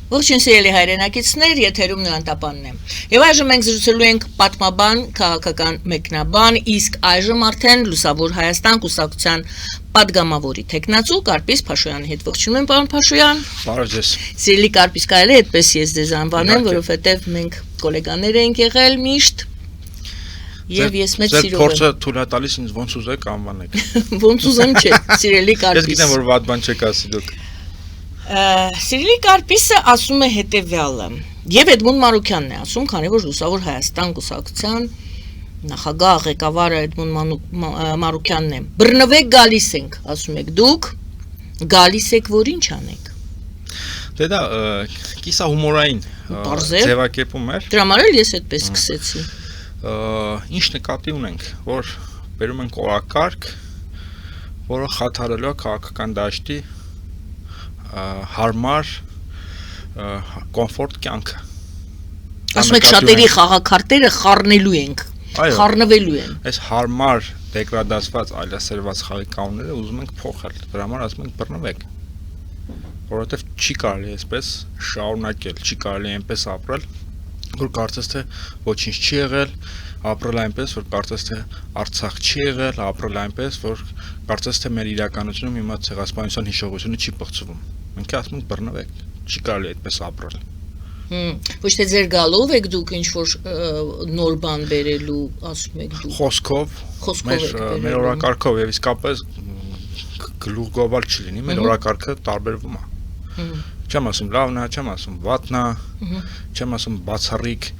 Ողջույն սիրելի հայրենակիցներ, եթերում Նորանտապանն է։ Եվ այժմ մենք զրուցելու ենք պատմաբան, քաղաքական մեկնաբան, իսկ այժմ արդեն Լուսավոր Հայաստան կուսակցության պատգամավորի տեխնացու Կարպիս Փաշոյանի հետ ողջունում եմ, պարոն Փաշոյան։ Բարև ձեզ։ Սիրելի Կարպիս, կարելի է այդպես ես ձեզ անվանեմ, որովհետև մենք գոլեգաներ ենք եղել միշտ։ Եվ ես մեծ սիրով եմ։ Փորձը թույլ է տալիս ինձ ոնց ուզեք անվանեք։ Ոնց ուզեմ չէ, սիրելի Կարպիս։ Ես գիտեմ, որ վատ բան չեք ասի դուք։ Սիրելի Կարպիսը ասում է հետևյալը, եւ Էդմոնդ Մարուկյանն է ասում, քանի որ Լուսավոր Հայաստան կուսակցության նախագահ ղեկավարը Էդմոնդ Մարուկյանն է։ Բռնվեք գալիս ենք, ասում եք դուք, գալիս եք, որ ինչ անեք։ Դե դա կիսա հումորային ձևակերպում էր։ Դրա համար էլ ես այդպես սկսեցի։ Ինչ նկատի ունենք, որ բերում ենք օրակարգ, որը խաթարելու է քաղաքական դաշտի հարմար կոմֆորտ կյանքը։ Ասում եք շատերի խաղաքարտերը խառնելու ենք, խառնվելու են։ Այս հարմար դեգրադացված այլասերված խաղի կանոնները ուզում ենք փոխել։ Դրա համար ասում ենք բռնվեք։ Որովհետև չի կարելի այսպես շարունակել, չի կարելի այնպես ապրել, որ կարծես թե ոչինչ չի եղել, ապրել այնպես, որ կարծես թե Արցախ չի եղել, ապրել այնպես, որ կարծես թե մեր իրականությունում հիմա ցեղասպանության հիշողությունը չի պղծվում։ Մենք ասում ենք բռնվեք, չի կարելի այդպես ապրել։ Ոչ թե ձեր գալով եք դուք ինչ որ նոր բան բերելու, ասում եք դուք։ Խոսքով մեր օրակարգով եւ իսկապես գլուխ գովալ չի լինի, մեր օրակարգը տարբերվում է։ Չեմ ասում լավն է, չեմ ասում վատն է, չեմ ասում բացառիկ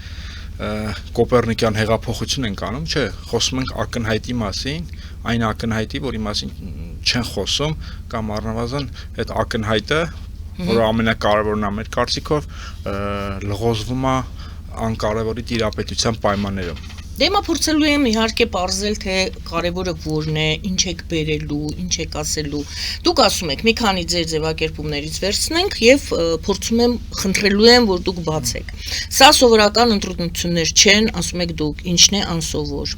կոպեռնիկյան հեղափոխություն ենք անում, չէ, խոսում ենք ակնհայտի մասին, այն ակնհայտի, որի մասին չեն խոսում, կամ առնվազն այդ ակնհայտը, որը ամենակարևորն է մեր կարծիքով, լղոզվում է անկարևորի տիրապետության պայմաններում։ Դե հիմա փորձելու եմ իհարկե պարզել, թե կարևորը որն է, ինչ եք բերելու, ինչ եք ասելու։ Դուք ասում եք, մի քանի ձեր ձևակերպումներից վերցնենք եւ փորձում եմ, խնդրելու եմ, որ դուք բացեք։ Սա սովորական ընտրություններ չեն, ասում եք դուք, ինչն է անսովոր։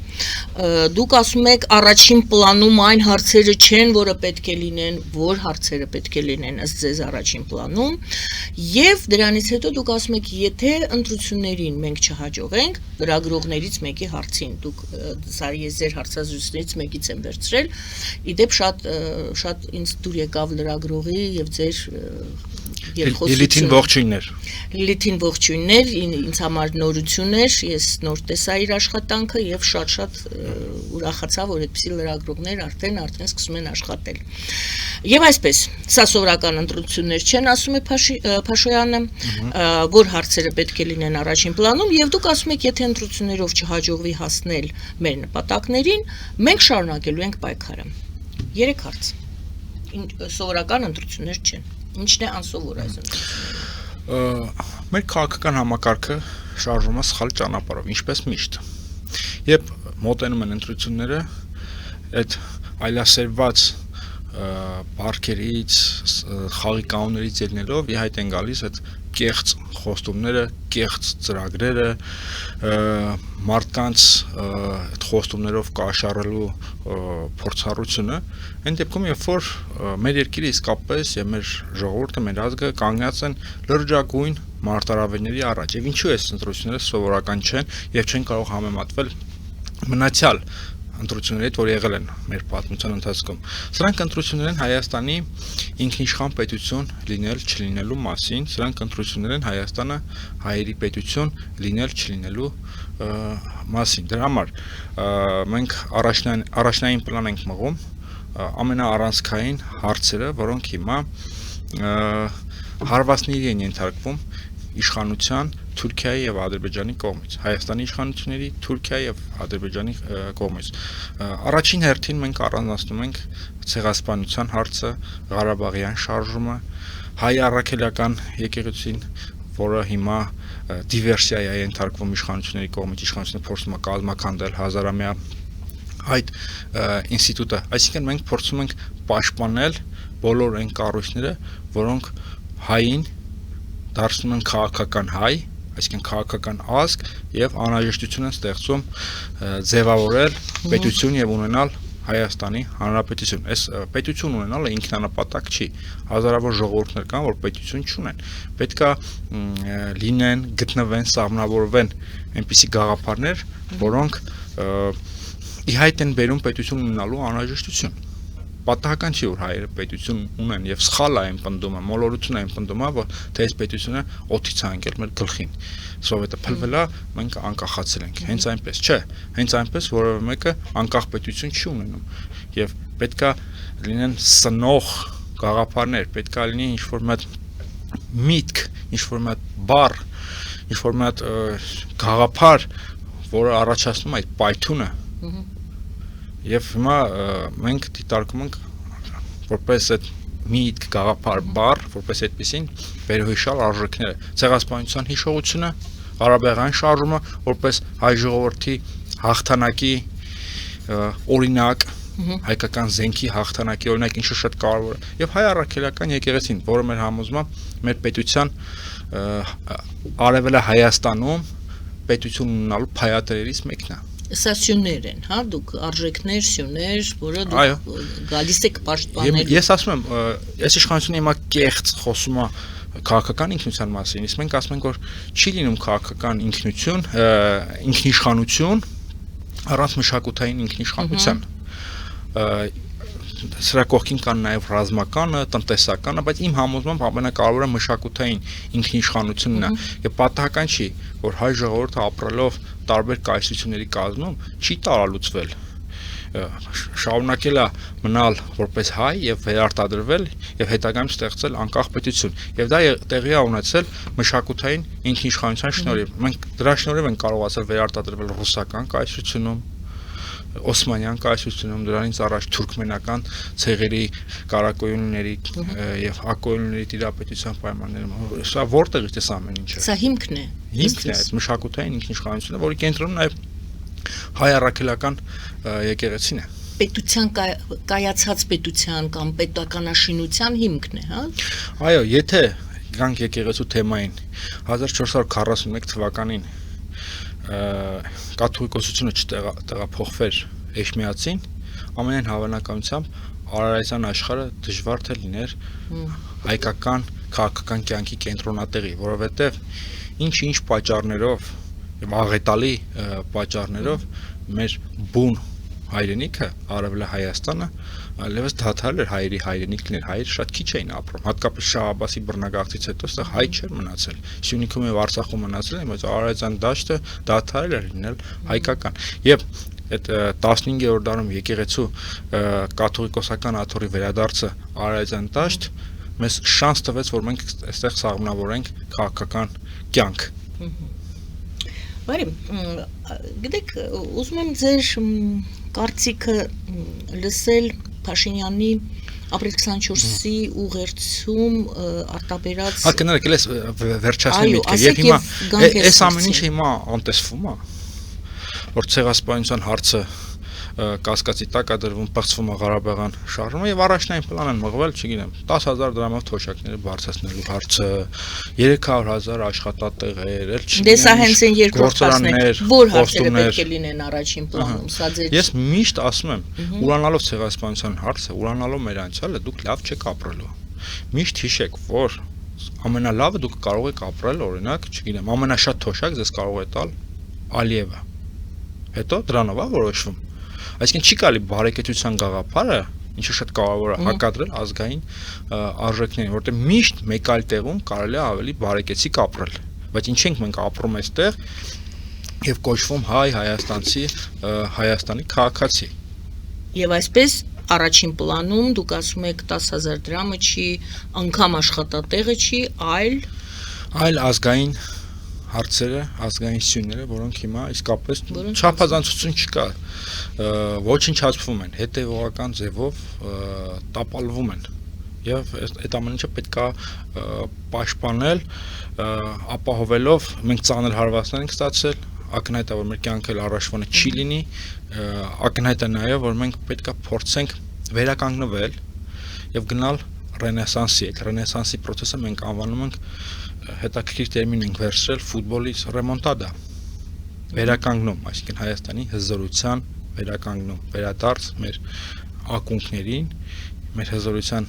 Դուք ասում եք, առաջին պլանում այն հարցերը չեն, որը պետք է լինեն, որ հարցերը պետք է լինեն ըստ ձեզ առաջին պլանում, եւ դրանից հետո դուք ասում եք, եթե ընտրություններին մենք չհաջողենք, լրագրողներից մեկի հարցին դուք ես ձեր հարցազրույցներից մեկից եմ վերցրել իդեպ շատ ինձ դուր եկավ լրագրողի եւ ձեր Լիլիթին ողջույններ Լիլիթին ողջույններ ինձ համար նորություն էր ես նոր տեսա իր աշխատանքը եւ շատ ուրախացա որ այդպիսի լրագրողներ արդեն սկսում են աշխատել եւ այսպես սա սովորական ընտրություններ չեն ասում է Փաշոյանը որ հարցերը պետք է լինեն առաջին պլանում եւ դուք ասում եք եթե ընտրություններով չհաջողվի հասնել մեր նպատակներին մենք շարունակելու ենք պայքարը 3 հարց սովորական ընտրություններ չեն Ինչն է անսովոր այս ընտրությունները Մեր քաղաքական համակարգը շարժվում է սխալ ճանապարհով ինչպես միշտ Երբ մոտենում են ընտրությունները այդ այլասերված բարքերից խաղի կանոններից ելնելով իհայտ են գալիս այդ կեղծ խոստումները, կեղծ ծրագրերը, մարդկանց այդ խոստումներով կաշառելու փորձառությունը, այն դեպքում երբ որ մեր երկիրը իսկապես եւ մեր ժողովուրդը, մեր ազգը կանգնած են լրջագույն մարտահրավերների առաջ, եւ ինչու է ընտրությունները սովորական չեն եւ չեն կարող համեմատվել մնացյալ ընտրությունների հետ, որ եղել են մեր պատմության ընթացքում։ Սրանք ընտրություններ են Հայաստանի ինքնիշխան պետություն լինել չլինելու մասին, սրանք ընտրություններ են Հայաստանը հայերի պետություն լինել չլինելու մասին։ Դրա համար մենք առաջնային պլան ենք մղում ամենաառանցքային հարցերը, որոնք հիմա հարվածների են ենթարկվում իշխանության Թուրքիայի եւ Ադրբեջանի կողմից Հայաստանի իշխանությունների Թուրքիայի եւ Ադրբեջանի կողմից Առաջին հերթին մենք առանձնացնում ենք ցեղասպանության հարցը, Ղարաբաղյան շարժումը, հայ առաքելական եկեղեցին, որը հիմա դիվերսիայի է ենթարկվում իշխանությունների կողմից, իշխանությունը փորձում է կազմաքանդել հազարամյա այդ ինստիտուտը, այսինքն մենք փորձում ենք պաշտպանել բոլոր այն կառույցները, որոնք հային դարձնում են քաղաքական հայ, այսինքն քաղաքական ազգ եւ անհրաժեշտություն են ստեղծում ձևավորել պետություն եւ ունենալ Հայաստանի Հանրապետություն։ Այս պետություն ունենալը ինքնանպատակ չի։ Հազարավոր ժողովուրդներ կան, որ պետություն չունեն։ Պետքա լինեն, գտնվեն, սահմանավորվեն այնպիսի գաղափարներ, որոնք ի հայտ են բերում պետություն ունենալու անհրաժեշտություն։ Պատահական չի, որ հայերը պետություն ունեն եւ սխալ է այն պնդումը, մոլորություն է այն պնդումը, որ թե այս պետությունը օդից է անկել մեր գլխին։ Սովետը փլվել է, մենք անկախացել ենք։ Հենց այնպես չէ, հենց այնպես որևէ մեկը անկախ պետություն չի ունենում։ Եվ պետքա լինեն սնող գաղափարներ, պետքա լինի ինչ-որ մի միտք, ինչ-որ մի բառ, ինչ-որ մի գաղափար, որը առաջացնում է այդ պայթյունը։ Եվ հիմա մենք դիտարկում ենք որպես այդ միտք, գաղափար, բառ, որպես այդպեսին վերհիշալ արժեքները, ցեղասպանության հիշողությունը, Ղարաբաղյան շարժումը, որպես հայ ժողովրդի հաղթանակի օրինակ, հայկական զենքի հաղթանակի օրինակ, ինչը շատ կարևոր է, եւ հայ առաքելական եկեղեցին, որը մեր համոզմամբ մեր պետության արևելա Հայաստանում պետություն ունենալու փայատերերից մեկն է։ Սա սյուներ են, հա, դուք արժեքներ, սյուներ, որը դուք գալիս եք պաշտպանել։ Ես ասում եմ, այս իշխանությունը հիմա կեղծ խոսում է քաղաքական ինքնության մասին, իսկ մենք ասում ենք, որ չի լինում քաղաքական ինքնություն, ինքնիշխանություն առանց մշակութային ինքնիշխանության։ Սրա կողքին կան նաև ռազմականը, տնտեսականը, բայց իմ համոզմամբ ամենակարևորը մշակութային ինքնիշխանությունն է։ Եվ պատահական չի, որ հայ ժողովուրդը ապրելով տարբեր կայսրությունների կազմում չի տարալուծվել, շարունակել է մնալ որպես հայ եւ վերարտադրվել եւ հետագայում ստեղծել անկախ պետություն։ Եվ դա տեղի է ունեցել մշակութային ինքնիշխանության շնորհիվ։ Մենք դրա շնորհիվ ենք կարողացել վերարտադրվել ռուսական կայսրությունում, Օսմանյան կայսրությունում, դրանից առաջ թուրքմենական ցեղերի կարակոյունների եւ ակոյունների տիրապետության պայմաններում։ Սա որտեղից է ամեն ինչը։ Սա հիմքն է։ Հիմքն է այդ մշակութային ինքնիշխանությունը, որի կենտրոնում նաեւ հայ առաքելական եկեղեցին է։ Պետության կայացած պետության կամ պետականաշինության հիմքն է, հա։ Այո, եթե գանք եկեղեցու թեմային 1441 թվականին կաթողիկոսությունը չտեղափոխվեր Էջմիածին, ամենայն հավանականությամբ Արարատյան աշխարհը դժվար թե լիներ հայկական քաղաքական կյանքի կենտրոնատեղի, որովհետև ինչ պատճառներով եւ աղետալի պատճառներով մեր բուն հայրենիքը, Արևելա Հայաստանը, այլևս դադարել էր հայերի հայրենիք լինել, հայերը շատ քիչ էին ապրում, հատկապես Շահ Աբբասի բռնագաղթից հետո այստեղ հայ չէր մնացել, Սյունիքում եւ Արցախում մնացել են, բայց Արարատյան դաշտը դադարել էր լինել հայկական։ Եվ այդ 15-րդ դարում եկեղեցու կաթողիկոսական աթոռի վերադարձը Արարատյան դաշտ մեզ շանս տվեց, որ մենք այստեղ սահմանավորենք քաղաքական կյանք։ Բարի, գիտեք, ուզում եմ ձեր կարծիքը լսել Փաշինյանի ապրիլ 24-ի ուղերձում արտաբերած։ Հա կներեք, ես վերջացնեմ միտքը, եւ հիմա այս ամեն ինչը հիմա անտեսվում է, որ ցեղասպանության հարցը կասկածի տակ է դրվում, բացվում է Ղարաբաղյան շարժումը եւ առաջնային պլան են մղվել, չգիտեմ, 10,000 դրամով թոշակները բարձրացնելու հարցը, 300,000 աշխատատեղեր, չգիտեմ։ Դե սա հենց այն երկրորդ փաստն է, որ հարցերը պետք է լինեն առաջին պլանում, սա ձեր։ Ես միշտ ասում եմ, ուրանալով ցեղասպանության հարցը, ուրանալով մեր անցյալը, դուք լավ չեք ապրելու։ Միշտ հիշեք, որ ամենալավը դուք կարող եք ապրել, օրինակ, չգիտեմ, ամենաշատ թոշակ ձեզ կարող է տալ Ալիևը։ Հետո դրանով է որոշվում։ Այսինքն չի կարելի բարեկեցության գաղափարը, ինչը շատ կարևոր է, հակադրել ազգային արժեքներին, որտեղ միշտ մեկ այլ տեղում կարելի է ավելի բարեկեցիկ ապրել, բայց ինչ ենք մենք ապրում այստեղ եւ կոչվում հայ, հայաստանցի, Հայաստանի քաղաքացի։ Եվ այսպես առաջին պլանում դուք ասում եք 10,000 դրամը չի, անգամ աշխատատեղը չի, այլ ազգային հարցերը, ազգային սյուները, որոնք հիմա իսկապես չափազանցություն չկա, ոչնչացվում են, հետևողական ձևով տապալվում են եւ այդ ամեն ինչը պետք է պաշտպանել, ապահովելով մենք ծանր հարվածներ ենք ստացել, ակնհայտ է, որ մեր կյանքը առաջվանը չի լինի, ակնհայտ է նաեւ, որ մենք պետք է փորձենք վերականգնվել եւ գնալ ռենեսանսի, այդ ռենեսանսի process-ը մենք անվանում ենք հետաքրքիր տերմին ենք վերցրել ֆուտբոլի ռեմոնտադա, վերականգնում, այսինքն Հայաստանի հզորության վերականգնում, վերադարձ մեր ակունքներին, մեր հզորության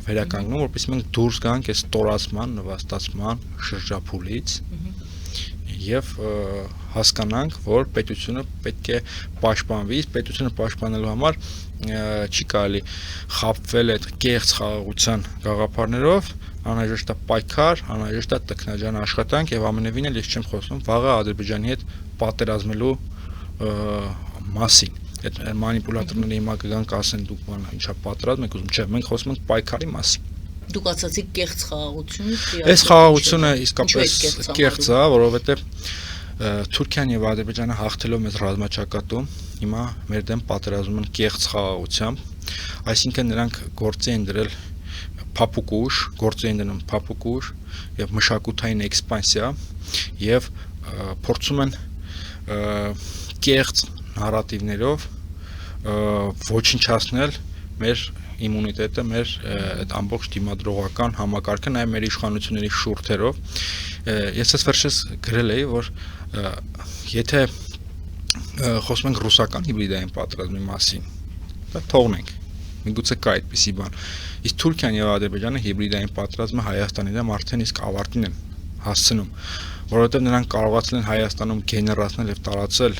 վերականգնում, որպեսզի մենք դուրս գանք այս ստորացման, նվաստացման շրջափուլից եւ հասկանանք, որ պետությունը պետք է պաշտպանվի, պետությունը պաշտպանելու համար չի կարելի խաբվել այդ կեղծ խաղաղության գաղափարներով, անհրաժեշտ է պայքար, անհրաժեշտ է տքնաջան աշխատանք եւ ամենևին էլ ես չեմ խոսում վաղը Ադրբեջանի հետ պատերազմելու մասին։ Այդ մանիպուլատորները հիմա կգան կասեն դուք բան ինչա պատրաստ եք ուզում, չէ, մենք խոսում ենք պայքարի մասին։ Դուք ասացիք կեղծ խաղաղություն։ Այս խաղաղությունը իսկապես կեղծ է, որովհետեւ Թուրքիան եւ Ադրբեջանը հաղթելով մեզ ռազմաճակատում, հիմա մեր դեմ պատերազմում են կեղծ խաղաղությամբ, այսինքն նրանք գործի են դրել փափուկ ուժ եւ մշակութային էքսպանսիա եւ փորձում են կեղծ նարատիվներով ոչնչացնել մեր իմունիտետը, մեր այդ ամբողջ դիմադրողական համակարգը, նաեւ մեր իշխանությունների շուրթերով։ Ես այս վերջերս գրել էի, որ եթե խոսում ենք ռուսական հիբրիդային պատերազմի մասին, դա թողնենք։ Միգուցե կա այդպիսի բան։ Իսկ Թուրքիան եւ Ադրբեջանը հիբրիդային պատերազմը Հայաստանի դեմ արդեն իսկ ավարտին են հասցնում, որովհետեւ նրանք կարողացել են Հայաստանում գեներացնել եւ տարածել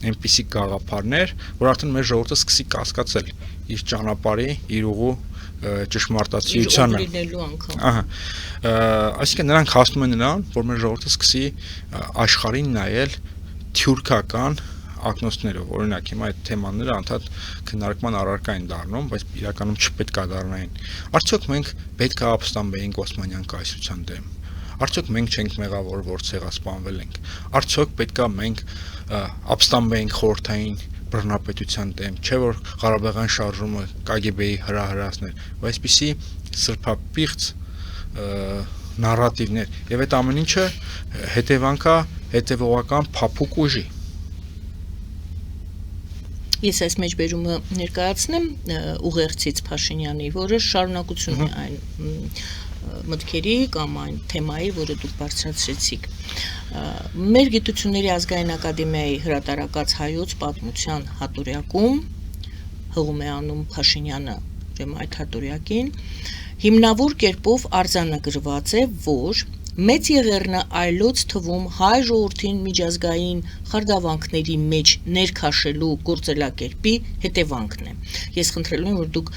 այնպիսի գաղափարներ, որ արդեն մեր ժողովուրդը սկսի կասկածել իր ճանապարհի, իր ուղու ճշմարտացիությանը։ Ահա։ Այսինքն նրանք հասնում են նրան, որ մեր ժողովուրդը սկսի աշխարհին նայել թյուրքական ակնոցներով, օրինակ հիմա այդ թեմաները անդադ քննարկման առարկա են դառնում, բայց իրականում չպետք է դառնային։ Արդյոք մենք պետք է ապստամբեինք Օսմանյան կայսրության դեմ։ Արդյոք մենք չենք մեղավոր, որ ցեղասպանվել ենք։ Արդյոք պետք է մենք ապստամբեինք խորհրդային բռնապետության դեմ, չէ՞ որ Ղարաբաղյան շարժումը KGB-ի հրահրացներ, ու այսպիսի սրբապիղծ նարատիվներ, եւ այդ ամեն ինչը հետևանքա հետևողական փափուկ ուժի։ Ես այս մեջբերումը ներկայացնեմ ուղերձից Փաշինյանի, որը շարունակություն է այն մտքերի կամ այն թեմայի, որը դուք բարձրացրեցիք։ Մեր գիտությունների ազգային ակադեմիայի հրատարակած հայոց պատմության հատորյակում հղում է անում Փաշինյանը այդ հատորյակին, հիմնավոր կերպով արձանագրված է, որ Մեծ Եղեռնը այլոց թվում հայ ժողովրդին միջազգային խարդավանքների մեջ ներքաշելու գործելակերպի հետևանքն է։ Ես խնդրել եմ, որ դուք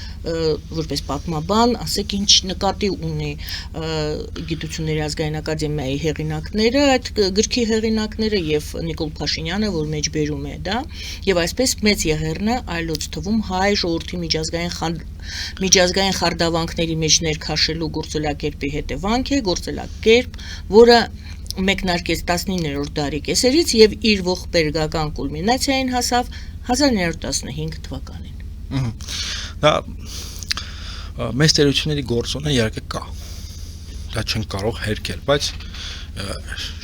որպես պատմաբան ասեք ինչ նկատի ունի գիտությունների ազգային ակադեմիայի հեղինակները, այդ գրքի հեղինակները եւ Նիկոլ Փաշինյանը, որ մեջբերում է դա, եւ այսպես Մեծ Եղեռնը այլոց թվում հայ ժողովրդի միջազգային խարդավանքների մեջ ներքաշելու գործելակերպի հետևանք է, գործելակերպ, որը մեկնարկեց 19-րդ դարի կեսերից եւ իր ողբերգական կուլմինացիային հասավ 1915 թվականին։ Դա մեծ տերությունների գործոնը իհարկե կա։ Դա չեն կարող հերքել, բայց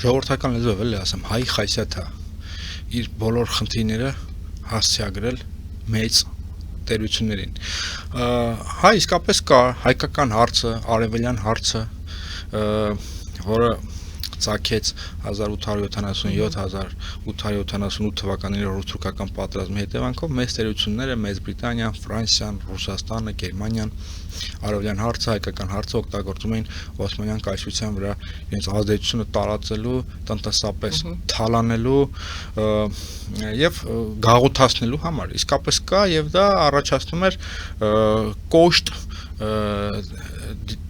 ժողովրդական լեզվով էլ ասեմ, հայ խայսյաթա իր բոլոր խնդիրները հասցեագրել մեծ տերություններին։ Հա իսկապես կա հայկական հարցը, արևելյան հարցը, որը ծագեց 1877-1878 թվականների ռուս-թուրքական պատերազմի հետևանքով մեծ տերությունները Մեծ Բրիտանիան, Ֆրանսիան, Ռուսաստանը, Գերմանիան արևելյան հարցը, հայկական հարցը օգտագործում էին Օսմանյան կայսրության վրա իրենց ազդեցությունը տարածելու, տնտեսապես թալանելու եւ գաղութացնելու համար։ Իսկապես կա եւ դա առաջացնում էր կոշտ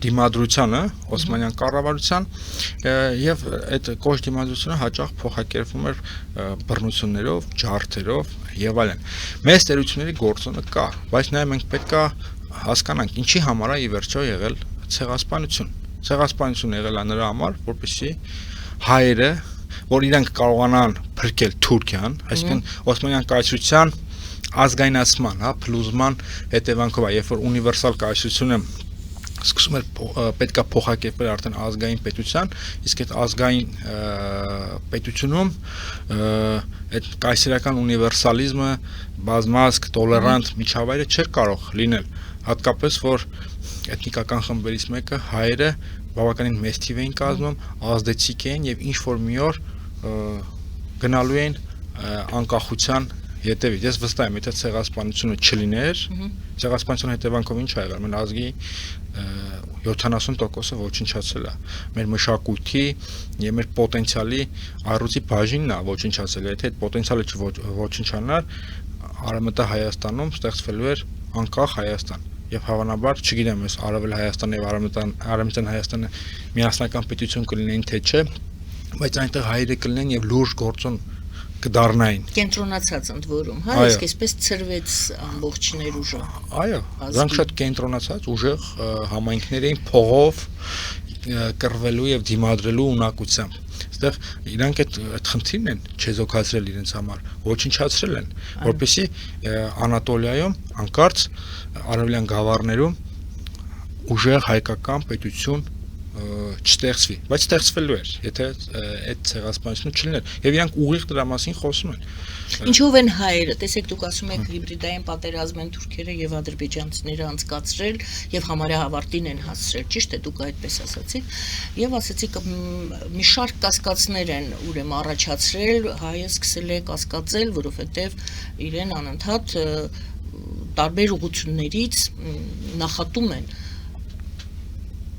դիմադրությանը Օսմանյան կառավարության եւ այդ կոշտ դիմադրությունը հաճախ փոխակերպվում էր բռնություններով, ջարդերով եւ այլն։ Մեծ տերությունների գործոնը կա, բայց նաեւ մենք պետք է հասկանանք ինչի համար է ի վերջո եղել ցեղասպանություն։ Ցեղասպանություն եղել է նրա համար, որպեսզի հայերը, որ իրանք կարողանան փրկել Թուրքիան, այսինքն Օսմանյան կայսրության ազգայնացման, հա, փլուզման հետևանքով է, երբ որ ունիվերսալ կայսրությունը սկսում էր պետքա փոխակերպել արդեն ազգային պետության, իսկ այդ ազգային պետությունում այդ կայսերական ունիվերսալիզմը, բազմազգ, տոլերանտ միջավայրը չէր կարող լինել, հատկապես որ էթնիկական խմբերից մեկը հայերը բավականին մեծ թիվ էին կազմում, ազդեցիկ էին եւ ինչ որ մի օր գնալու էին անկախության Հետևից ես վստահ եմ, եթե ցեղասպանությունը չլիներ, ցեղասպանության հետևանքով ինչ ա եղել, մեր ազգի 70%-ը ոչնչացել է, մեր մշակույթի եւ մեր պոտենցիալի առյուծի բաժինն է ոչնչացել, եթե այդ պոտենցիալը ոչնչանար, Արևմտա Հայաստանում ստեղծվելու էր անկախ Հայաստան եւ հավանաբար, չգիտեմ, ես Արևել Հայաստանը եւ Արևմտյան Հայաստանը միասնական պետություն կլինեին թե չէ, բայց այնտեղ հայերը կլինեն եւ լուրջ գործոն կդառնային։ Կենտրոնացած ընդ որում, հա, իսկ այսպես ծրվեց ամբողջ ներուժը։ Այո, դրանք շատ կենտրոնացած ուժեղ համայնքներ էին փողով կռվելու եւ դիմադրելու ունակությամբ։ Այստեղ իրանք այդ խնդիրն են չեզոքացրել իրենց համար, ոչնչացրել են, որպեսզի Անատոլիայում անկարծ արևելյան գավառներում ուժեղ հայկական պետություն չստեղծվի, բայց ստեղծվելու էր, եթե այդ ցեղասպանությունը չլիներ, եւ իրանք ուղիղ դրա մասին խոսում են։ Ինչով են հայերը, տեսեք դուք ասում եք հիբրիդային պատերազմ են թուրքերը եւ ադրբեջանցիները անցկացրել եւ համարյա հավարտին են հասցրել, ճիշտ է, դուք այդպես ասացիք, եւ ասացիք մի շարք կասկածներ են ուրեմն առաջացրել, հայը սկսել է կասկածել, որովհետեւ իրեն անընդհատ տարբեր ուղղություններից նախատում են։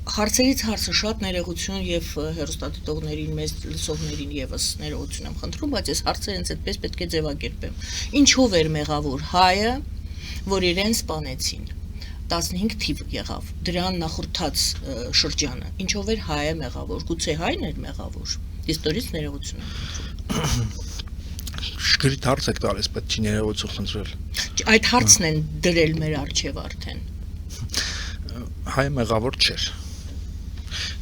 Հարցերից հարցը շատ ներողություն եւ հեռուստադիտողներին, մեծ լսողներին եւս ներողություն եմ խնդրում, բայց այս հարցը հենց այդպես պետք է ձևակերպեմ։ Ինչով էր մեղավոր հայը, որ իրեն սպանեցին։ 15 թիվ եղավ դրան նախորդած շրջանը։ Ինչով էր հայը մեղավոր։ Գուցե հայն էր մեղավոր։ Իստորից ներողություն եմ խնդրում։ Շքրիտ հարց եք տալիս, պետք չի ներողություն խնդրել։ Այդ հարցն են դրել մեր առջև արդեն։ Հայը մեղավոր չէր։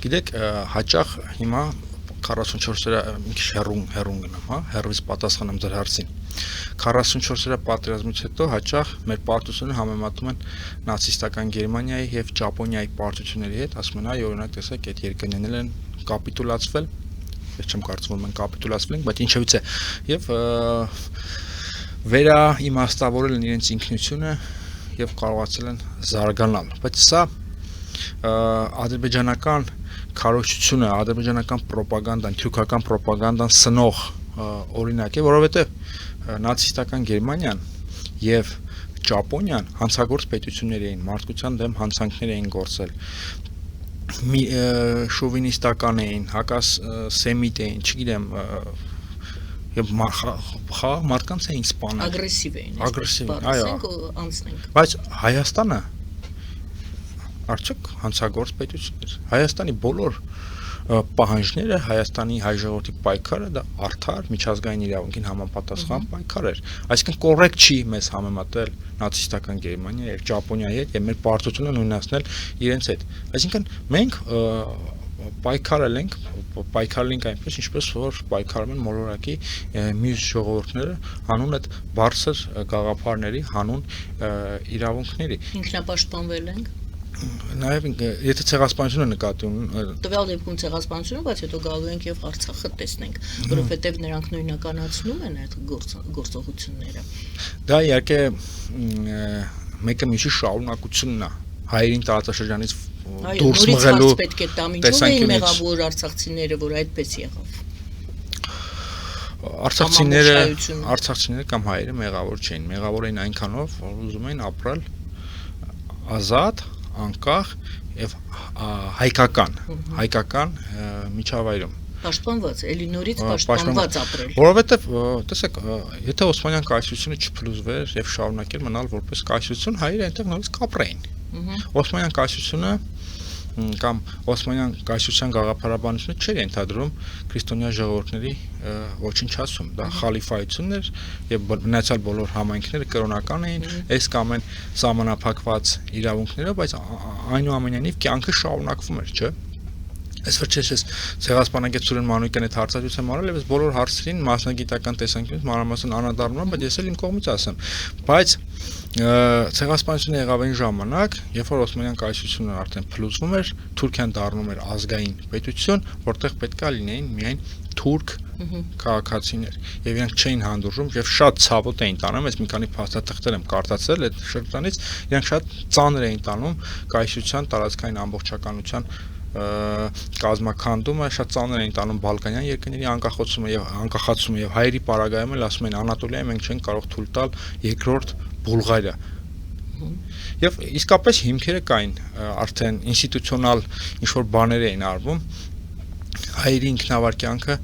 Գիտեք, հաճախ հիմա 44-րդ մի քիչ հեռուն գնամ, հա, հեռվից պատասխանեմ ձեր հարցին։ 44-րդ պատերազմից հետո հաճախ մեր պարտությունը համեմատում են նացիստական Գերմանիայի եւ Ճապոնիայի պարտությունների հետ, ասում են, այ օրինակ տեսեք, այդ երկրներն են կապիտուլացվել, ես չեմ կարծում, որ մենք կապիտուլացվել ենք, բայց ինչևից է, եւ վերաիմաստավորել են իրենց ինքնությունը եւ կարողացել են զարգանալ, բայց սա ադրբեջանական քարոզչությունը, ադրբեջանական ռոպագանդան, թուրքական ռոպագանդան սնող օրինակ է, որովհետեւ նացիստական Գերմանիան եւ Ճապոնիան հանցագործ պետություններ էին, մարդկության դեմ հանցանքներ էին գործել, շովինիստական էին, հակասեմիտ էին, չգիտեմ, եւ մարդկանց էին սպանել, ագրեսիվ էին, այո, անցնենք, բայց Հայաստանը արդյոք հանցագործ պետություն էր։ Հայաստանի բոլոր պահանջները, Հայաստանի հայ ժողովրդի պայքարը դա արդար միջազգային իրավունքին համապատասխան պայքար էր։ Այսինքն կոռեկտ չի մեզ համեմատել նացիստական Գերմանիայի եւ Ճապոնիայի հետ եւ մեր պարտությունը նույնացնել իրենց հետ։ Այսինքն մենք պայքարել ենք այնպես, ինչպես որ պայքարում են մոլորակի մյուս ժողովուրդները հանուն այդ բարձր գաղափարների, հանուն իրավունքների։ Ինքնապաշտպանվել ենք։ Նաև եթե ցեղասպանությունը նկատի ունեն տվյալ դեպքում ցեղասպանությունը, բայց հետո գալու ենք եւ Արցախը տեսնենք, որովհետեւ նրանք նույնականացնում են այդ գործողությունները։ Դա իհարկե մեկը մյուսի շարունակությունն է հայերին տարածաշրջանից դուրս մղելու պետք է տամ, ինչով էին մեղավոր արցախցիները, որ այդպես եղավ։ Արցախցիները կամ հայերը մեղավոր չէին, մեղավոր էին այնքանով, որ ուզում էին ապրել ազատ, անկախ եւ հայկական միջավայրում պաշտպանված, էլի նորից պաշտպանված ապրել։ Որովհետեւ տեսեք, եթե Օսմանյան կայսրությունը չփլուզվեր եւ շարունակեր մնալ որպես կայսրություն, հայերը այնտեղ նորից կապրեին։ Օսմանյան կայսրությունը կամ Օսմանյան կայսրության գաղափարաբանությունը չէր ենթադրում քրիստոնյա ժողովուրդների ոչնչացում, դա խալիֆայությունն էր եւ մնացյալ բոլոր համայնքները կրոնական էին, այս կամ այն սահմանափակված իրավունքներով, բայց այնուամենայնիվ կյանքը շարունակվում էր, չէ՞։ Այս վերջերս ցեղասպանագետ Սուրեն Մանուկյանն այդ հարցազրույցը մարել եւ բոլոր հարցերին մասնագիտական տեսանկյունից մանրամասն անդրադառնում եմ, բայց ես էլ իմ կողմից ասեմ, բայց ցեղասպանությունը եղավ այն ժամանակ, երբ որ Օսմանյան կայսրությունը արդեն փլուզվում էր, Թուրքիան դառնում էր ազգային պետություն, որտեղ պետք է լինեին միայն թուրք քաղաքացիներ եւ իրանք չէին հանդուրժում եւ շատ ցավոտ էին տանում, ես մի քանի փաստաթղթեր եմ կարդացել այդ շրջանից, իրանք շատ ծանր էին տանում կայսրության տարածքային ամբողջականության կազմաքանդումը շատ ծանր էին տանում բալկանյան երկրների անկախացումը եւ հայերի պարագայում էլ ասում են Անատոլիայում մենք չենք կարող թույլ տալ երկրորդ Բուլղարիա եւ իսկապես հիմքերը կային արդեն ինստիտուցիոնալ ինչ որ բաներ էին արվում հայերի ինքնավար կյանքը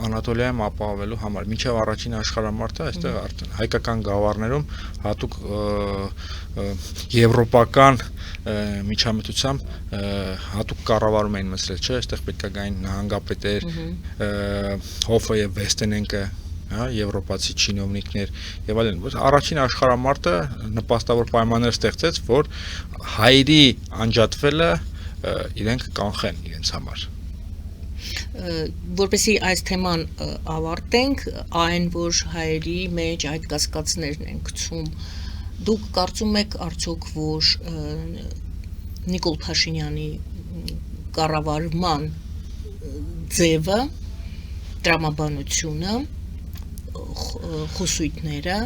Անատոլիայում ապահովելու համար մինչև առաջին աշխարհամարտը այստեղ արդեն հայկական գավառներում հատուկ եվրոպական միջամտությամբ հատուկ կառավարում էին մսրել, չէ, այստեղ պետք է գային նահանգապետեր, Հոֆը եւ Վեստենենկը, հա, եվրոպացի չինովնիկներ եւ այլն։ Առաջին աշխարհամարտը նպաստավոր պայմաններ ստեղծեց, որ հայերի անջատվելը իրենք կանխեն իրենց համար։ Որպեսզի այս թեման ավարտենք, այն որ հայերի մեջ այդ կասկածներն են գցում, դուք կարծում եք արդյոք որ Նիկոլ Փաշինյանի կառավարման ձևը, տրամաբանությունը, խոսույթները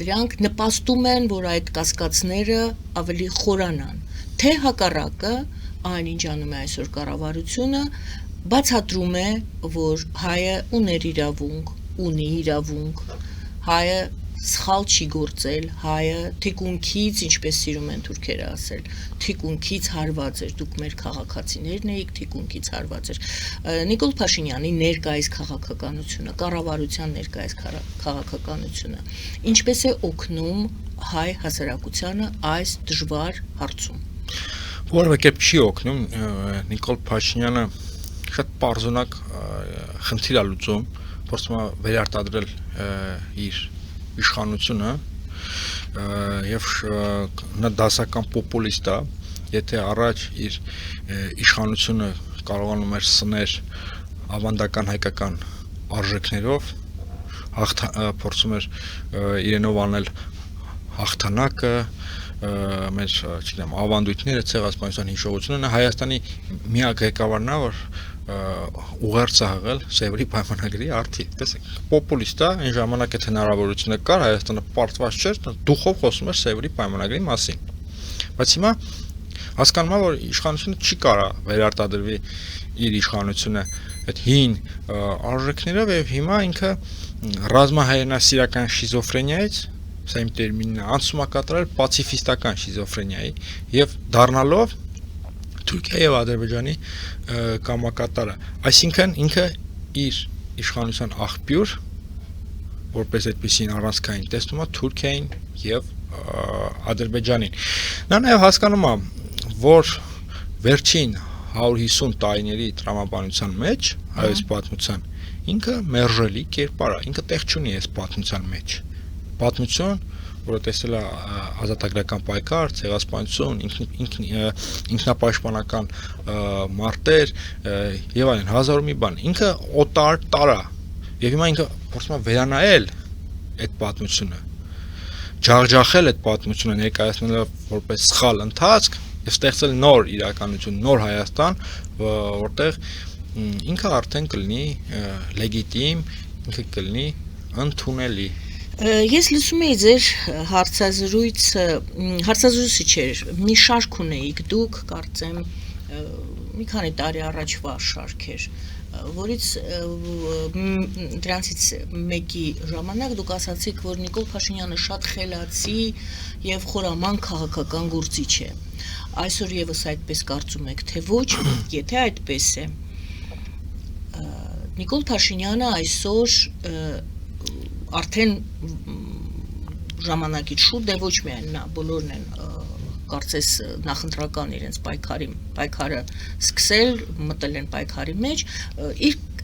դրանք նպաստում են, որ այդ կասկածները ավելի խորանան, թե հակառակը այն ինչ անում է այսօր կառավարությունը բացատրում է, որ հայը ուներ իրավունք, ունի իրավունք, հայը սխալ չի գործել, հայը թիկունքից, ինչպես սիրում են թուրքերը ասել, թիկունքից հարված էր, դուք մեր քաղաքացիներն էիք, թիկունքից հարված էր։ Նիկոլ Փաշինյանի ներկայիս քաղաքականությունը, կառավարության ներկայիս քաղաքականությունը, ինչպես է օգնում հայ հասարակությանը այս դժվար հարցում։ Որևէ կերպ չի օգնում Նիկոլ Փաշինյանը շատ պարզունակ խնդիր է լուծում, փորձում է վերարտադրել իր իշխանությունը եւ նա դասական պոպուլիստ է, եթե առաջ իր իշխանությունը կարողանում էր սներ ավանդական հայկական արժեքներով, փորձում էր իրենով անել հաղթանակը, մեր, չգիտեմ, ավանդույթները, ցեղասպանության հիշողությունը, նա Հայաստանի միակ ղեկավարն է, որ ուղերձ է հղել Սևրի պայմանագրի արդիվ։ Տեսեք, պոպուլիստ է, այն ժամանակ այդ հնարավորությունը կար, Հայաստանը պարտված չէր, դուխով խոսում էր Սևրի պայմանագրի մասին։ Բայց հիմա հասկանում է, որ իշխանությունը չի կարող վերարտադրվի իր իշխանությունը այդ հին արժեքներով եւ հիմա ինքը ռազմահայրենասիրական շիզոֆրենիայից, սա իմ տերմինն է, անցում է կատարել պացիֆիստական շիզոֆրենիայի եւ դառնալով Թուրքիայի եւ Ադրբեջանի կամակատարը, այսինքն ինքը իր իշխանության աղբյուր որպես այդպեսին առանցքային տեսնում է Թուրքիային եւ Ադրբեջանին։ Նա նաեւ հասկանում է, որ վերջին 150 տարիների տրամաբանության մեջ հայոց պատմության ինքը մերժելի կերպար է, ինքը տեղ չունի այս պատմության մեջ։ Պատմություն, որը տեսել է ազատագրական պայքար, ցեղասպանություն, ինքնապաշտպանական մարտեր եւ այլն, հազար ու մի բան։ Ինքը օտար տարա եւ հիմա ինքը փորձում է վերանայել այդ պատմությունը, ջախջախել այդ պատմությունը, ներկայացնելով որպես սխալ ընթացք եւ ստեղծել նոր իրականություն, նոր Հայաստան, որտեղ ինքը արդեն կլինի լեգիտիմ, ինքը կլինի ընդունելի։ Ես լսում էի ձեր հարցազրույցի չէր, մի շարք ունեիք դուք, կարծեմ, մի քանի տարի առաջվա շարք էր, որից դրանցից մեկի ժամանակ դուք ասացիք, որ Նիկոլ Փաշինյանը շատ խելացի եւ խորամանկ քաղաքական գործիչ է։ Այսօր եւս այդպես կարծում եք, թե ոչ, եթե այդպես է, Նիկոլ Փաշինյանը այսօր արդեն ժամանակից շուտ է ոչ միայն նա, բոլորն են կարծես նախընտրական իրենց պայքարը սկսել, մտել են պայքարի մեջ,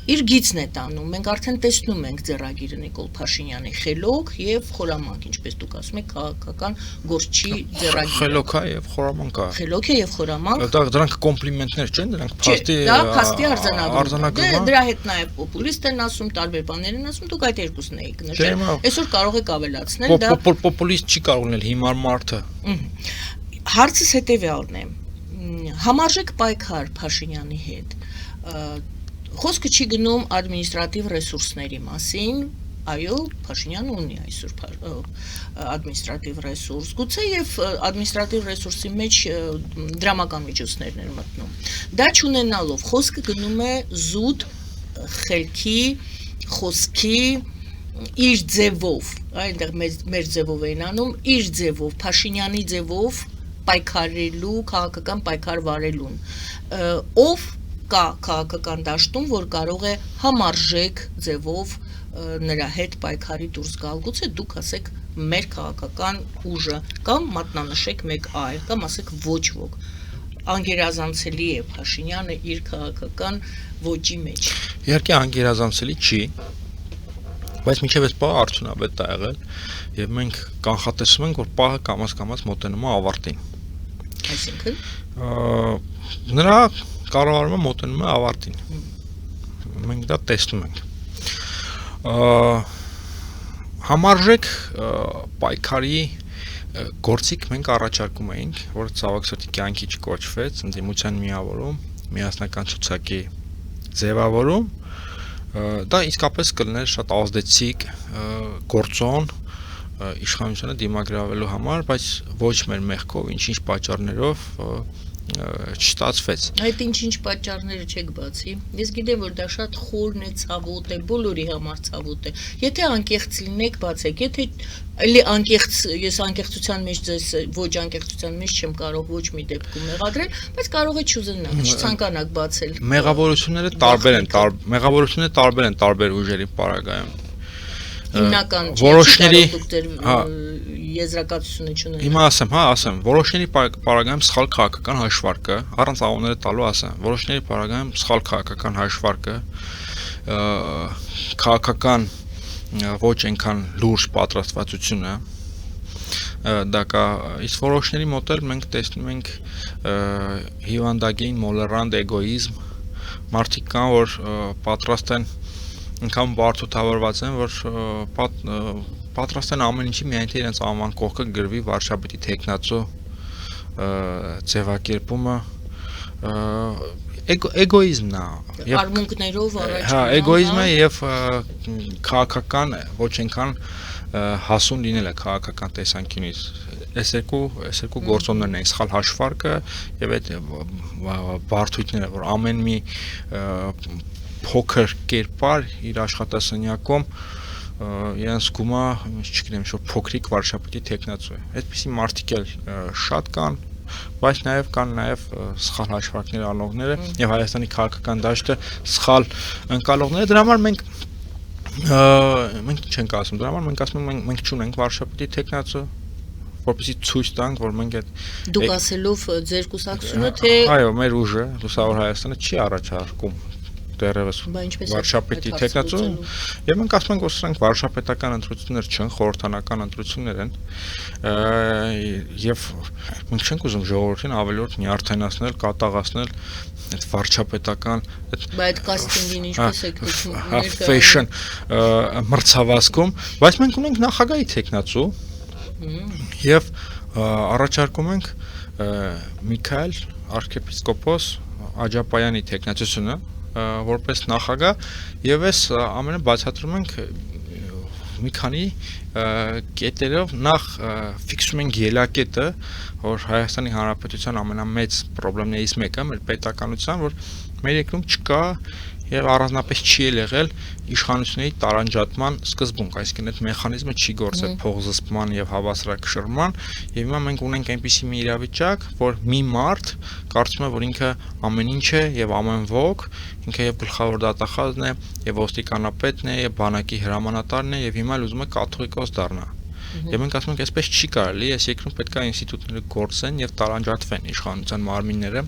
իր գիծն է տանում, մենք արդեն տեսնում ենք ձեռագիրը Նիկոլ Փաշինյանի խելոք եւ խորամանկ, ինչպես դուք ասում եք, քաղաքական գործչի ձեռագիրը։ Խելոք է եւ խորամանկ է։ Խելոք է եւ խորամանկ։ Դրանք կոմպլիմենտներ չեն, դրանք փաստի արձանագրում։ են։ Դրա հետ նաեւ պոպուլիստ են ասում, տարբեր բաներ են ասում, դուք այդ երկուսն եք նշել։ Այսօր կարող եք ավելացնել, դա պոպուլիստ չի կարող լինել հիմար մարդը։ Հարցս հետեւյալն է. համարժեք պայքար Փաշինյանի հետ։ Խոսքը չի գնում ադմինիստրատիվ ռեսուրսների մասին, այո, Փաշինյանը ունի այսօր ադմինիստրատիվ ռեսուրս, գուցե եւ ադմինիստրատիվ ռեսուրսի մեջ դրամական միջոցներն են մտնում։ Դա չունենալով խոսքը գնում է զուտ խելքի, խոսքի իր ձևով, այնտեղ մեր ձևով են անում, իր ձևով, Փաշինյանի ձևով պայքարելու, քաղաքական պայքար վարելուն, ով կա քաղաքական դաշտում, որ կարող է համարժեք ձևով նրա հետ պայքարի դուրս գալ, գուցե դուք ասեք մեր քաղաքական ուժը, կամ մատնանշեք մեկ այլ, կամ ասեք ոչ ոք, անգերազանցելի է Փաշինյանը իր քաղաքական ոճի մեջ։ Իհարկե անգերազանցելի չի, բայց մինչև այս պահը արդյունավետ է եղել, եւ մենք կանխատեսում ենք, որ պահը կամաց-կամաց մոտենում է ավարտին։ Այսինքն նրա կառավարումը մոտենում է ավարտին։ Մենք դա տեսնում ենք։ Համարժեք պայքարի գործիք մենք առաջարկում էինք, որ ցավոք սրտի կյանքի չկոչվեց, ընդդիմության միավորում, միասնական ցուցակի ձևավորում, դա իսկապես կլիներ շատ ազդեցիկ գործոն իշխանությունը դիմագրավելու համար, բայց ոչ մեր մեղքով, ինչ-ինչ պատճառներով չստացվեց։ Այդ ինչ-ինչ պատճառները չեք բացի։ Ես գիտեմ, որ դա շատ խորն է, ցավոտ է, բոլորի համար ցավոտ է։ Եթե անկեղծ լինեք, բացեք։ Եթե էլի անկեղծ, ես անկեղծության մեջ ձեզ ոչ անկեղծության մեջ չեմ կարող ոչ մի դեպքում մեղադրել, բայց կարող է չուզենալ, չցանկանաք բացել։ Մեղավորությունները տարբեր են տարբեր ուժերի պարագայում։ Հիմնական որոշների եզրակացությունը չունեն։ Հիմա ասեմ, որոշների պարագայում սխալ քաղաքական հաշվարկը, առանց անունները տալու ասեմ, որոշների պարագայում սխալ քաղաքական հաշվարկը, քաղաքական ոչ այնքան լուրջ պատրաստվածությունը, դա կա, իսկ որոշների մոտ էլ մենք տեսնում ենք հիվանդագին մոլերանտ էգոիզմ, մարդիկ կան, որ պատրաստ են ինքան բարդութավորված են, որ պատրաստ են ամեն ինչի միայն թե իրենց անվան կողքը գրվի վարչապետի թեկնածու ձևակերպումը, էգոիզմն է, արմունկներով առաջ։ Հա, էգոիզմը եւ քաղաքական ոչ այնքան հասուն լինելը քաղաքական տեսանկյունից։ Այս երկու գործոններն են, սխալ հաշվարկը եւ այդ բարդույթները, որ ամեն մի փոքր կերպար իր աշխատասենյակում իրենց գումա, չգիտեմ, ինչ-որ փոքրիկ վարչապետի թեկնածու է։ Այդպիսի մարդիկ էլ շատ կան, բայց նաև կան սխալ հաշվարկներ անողները եւ Հայաստանի քաղաքական դաշտը սխալ ընկալողները։ Դրա համար մենք չենք ասում, դրա համար մենք ասում ենք մենք չունենք վարչապետի թեկնածու, որպեսզի ցույց տանք, որ մենք այդ դուք ասելով ձեր կուսակցությունը թե այո, մեր ուժը Լուսավոր Հայաստանը չի առաջարկում դեռևս վարչապետի թեկնածու եւ մենք ասում ենք, որ սրանք վարչապետական ընտրություններ չեն, խորհրդանական ընտրություններ են եւ մենք չենք ուզում ժողովրդին ավելորդ նյարդայնացնել, կատաղացնել այդ վարչապետական այդ կաստինգին ինչպես եք դուք ֆեշն մրցավազքում, բայց մենք ունենք նախագահի թեկնածու եւ առաջարկում ենք Միքայել arczepiskopos Աջապայանի թեկնածությունը որպես նախագահ եւ այս ամենը բացատրում ենք մի քանի կետերով նախ ֆիքսում ենք ելակետը, որ Հայաստանի Հանրապետության ամենամեծ խնդիրներից մեկը մեր պետականության, որ մեր երկրում չկա եւ առանձնապես չի եղել իշխանությունների տարանջատման սկզբունք, այսինքն այդ մեխանիզմը չի գործել փոխզսպման եւ հավասարակշռման եւ հիմա մենք ունենք այնպիսի մի իրավիճակ, որ մի մարդ կարծում է, որ ինքը ամեն ինչ է եւ ամեն ոք, ինքը եւ գլխավոր դատախազն է եւ ոստիկանապետն է եւ բանակի հրամանատարն է եւ հիմա ուզում է կաթողիկոս դառնա։ Եվ մենք ասում ենք, այսպես չի կարելի, այս երկրում պետք է ինստիտուտները գործեն եւ տարանջատվեն իշխանության մարմինները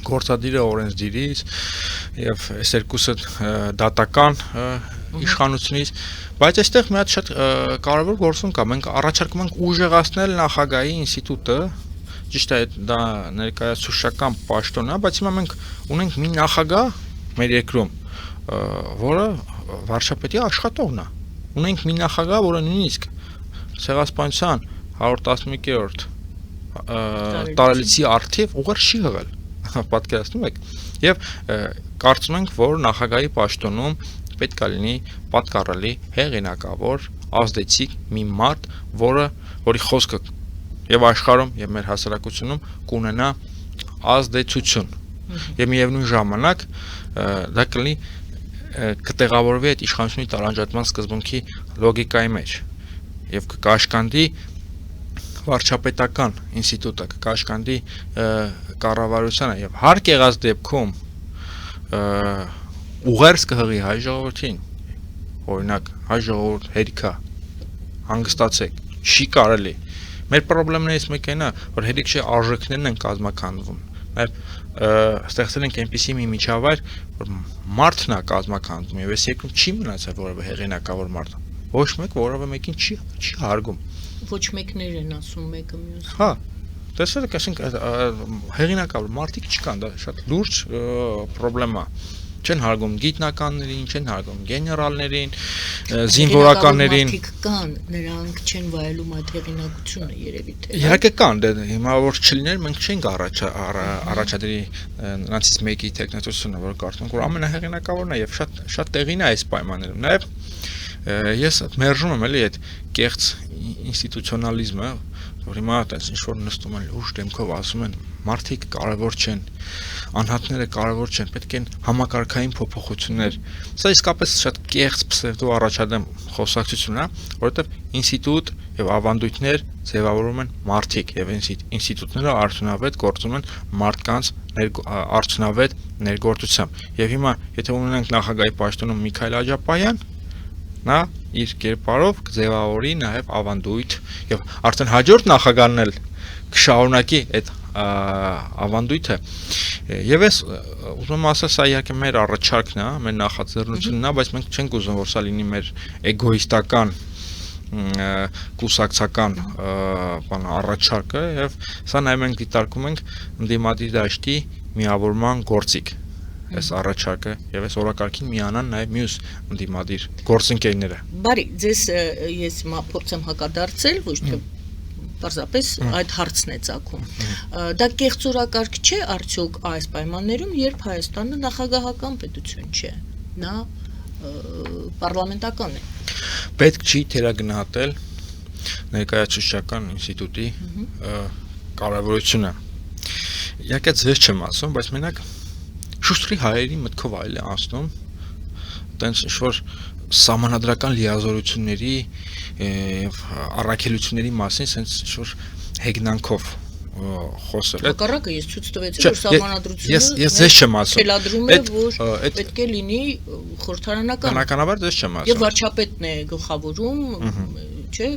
գործադիրը օրենսդիրից եւ այս երկուսը դատական իշխանությունից, բայց այստեղ մի հատ շատ կարևոր գործոն կա, մենք առաջարկում ենք ուժեղացնել նախագահի ինստիտուտը, ճիշտ է դա ներկայացուցչական պաշտոն է, բայց հիմա մենք ունենք մի նախագահ մեր երկրում, որը վարչապետի աշխատողն է, ունենք մի նախագահ, որը նույնիսկ ցեղասպանության 111-րդ տարելիցի արդիվ ուղղակի չի եղել պատկերացնում եք եւ կարծում ենք, որ նախագահի պաշտոնում պետք է լինի պատկառելի, հեղինակավոր, ազդեցիկ մի մարդ, որի խոսքը եւ աշխարհում եւ մեր հասարակությունում կունենա ազդեցություն։ Եվ միևնույն ժամանակ դա կլինի կտեղավորվի այդ իշխանությունի տարանջատման սկզբունքի լոգիկայի մեջ եւ կկաշկանդի վարչապետական ինստիտուտը, կկաշկանդի կառավարությանը եւ հարկ եղած դեպքում ուղերձ կհղի հայ ժողովրդին, օրինակ հայ ժողովուրդ հերիքա հանգստացեք, չի կարելի։ Մեր խնդիրներից մեկը այն է, որ հերիք չէ արժեքներն են կազմակերպվում։ Նաև ստեղծել ենք այնպիսի մի միջավայր, որ մարդն է կազմակերպվում եւ այս երկրում չի մնացել որևէ հեղինակավոր մարդ։ Ոչ մեկ որևէ մեկին չի հարգում։ Ոչ մեկներ են ասում մեկը մյուսին։ Հա, տեսեք, ասենք հեղինակավոր մարդիկ չկան, դա շատ լուրջ խնդրեմ է։ Չեն հարգում գիտնականներին, չեն հարգում գեներալներին, զինվորականներին։ Մարդիկ կան, նրանք չեն վայելում այդ հեղինակությունը երևի թե։ Իհարկե կան, հիմա որ չլիներ, մենք չենք առաջադրի նրանցից մեկի տեխնատությունը, որ կարծում ենք, որ ամենահեղինակավորն է եւ շատ տեղին է այս պայմաններում։ Նաեւ ես մերժում եմ էլի այդ կեղծ ինստիտուցիոնալիզմը, որ հիմա այդպես ինչ որ նստում են ուժ դեմքով ասում են մարդիկ կարևոր չեն, անհատները կարևոր չեն, պետք են համակարգային փոփոխություններ։ Սա իսկապես շատ կեղծ պսևդո առաջադեմ խոսակցություն է, որովհետև ինստիտուտ եւ ավանդույթներ ձևավորում են մարդիկ եւ ինստիտուտները արդյունավետ գործում են մարդկանց արդյունավետ ներգործությամբ։ Եվ հիմա եթե ունենանք նախագահի պաշտոնում Միքայել Աջապայան, նա իր կերպարով կձևավորի նաև ավանդույթ եւ արդեն հաջորդ նախագահն էլ կշարունակի այդ ավանդույթը եւ ես ուզում եմ ասել սա իհարկե մեր առաջարկն է, մեր նախաձեռնությունն է, բայց մենք չենք ուզում որ սա լինի մեր էգոիստական կուսակցական բան առաջարկը եւ սա նաև մենք դիտարկում ենք ընդդիմադիր դաշտի միավորման գործիք այս առաջարկը եւ այս օրակարգին միանան նաեւ մյուս ընդդիմադիր գործընկերները։ Բարի, ձեզ ես փորձեմ հակադարձել, ոչ թե պարզապես այդ հարցն է ցակում։ Դա կեղծ օրակարգ չէ արդյոք այս պայմաններում, երբ Հայաստանը նախագահական պետություն չէ, նա պարլամենտական է։ Պետք չի թերագնահատել ներկայացուցչական ինստիտուտի կարևորությունը։ Իհարկե ձեզ չեմ ասում, բայց մենակ շուշտրի հայերի մտքով այլ է անցնում տենց ինչ-որ սահմանադրական լիազորությունների եւ առաքելությունների մասին սենց ինչ-որ հեգնանքով խոսել է։ Հակառակը ես ցույց տվեցի, որ սահմանադրությունը ես ձեզ չեմ ասում։ Թելադրում է, որ պետք է լինի խորհրդարանական։ Բնականաբար ձեզ չեմ ասում։ Եվ վարչապետն է գլխավորում, չէ,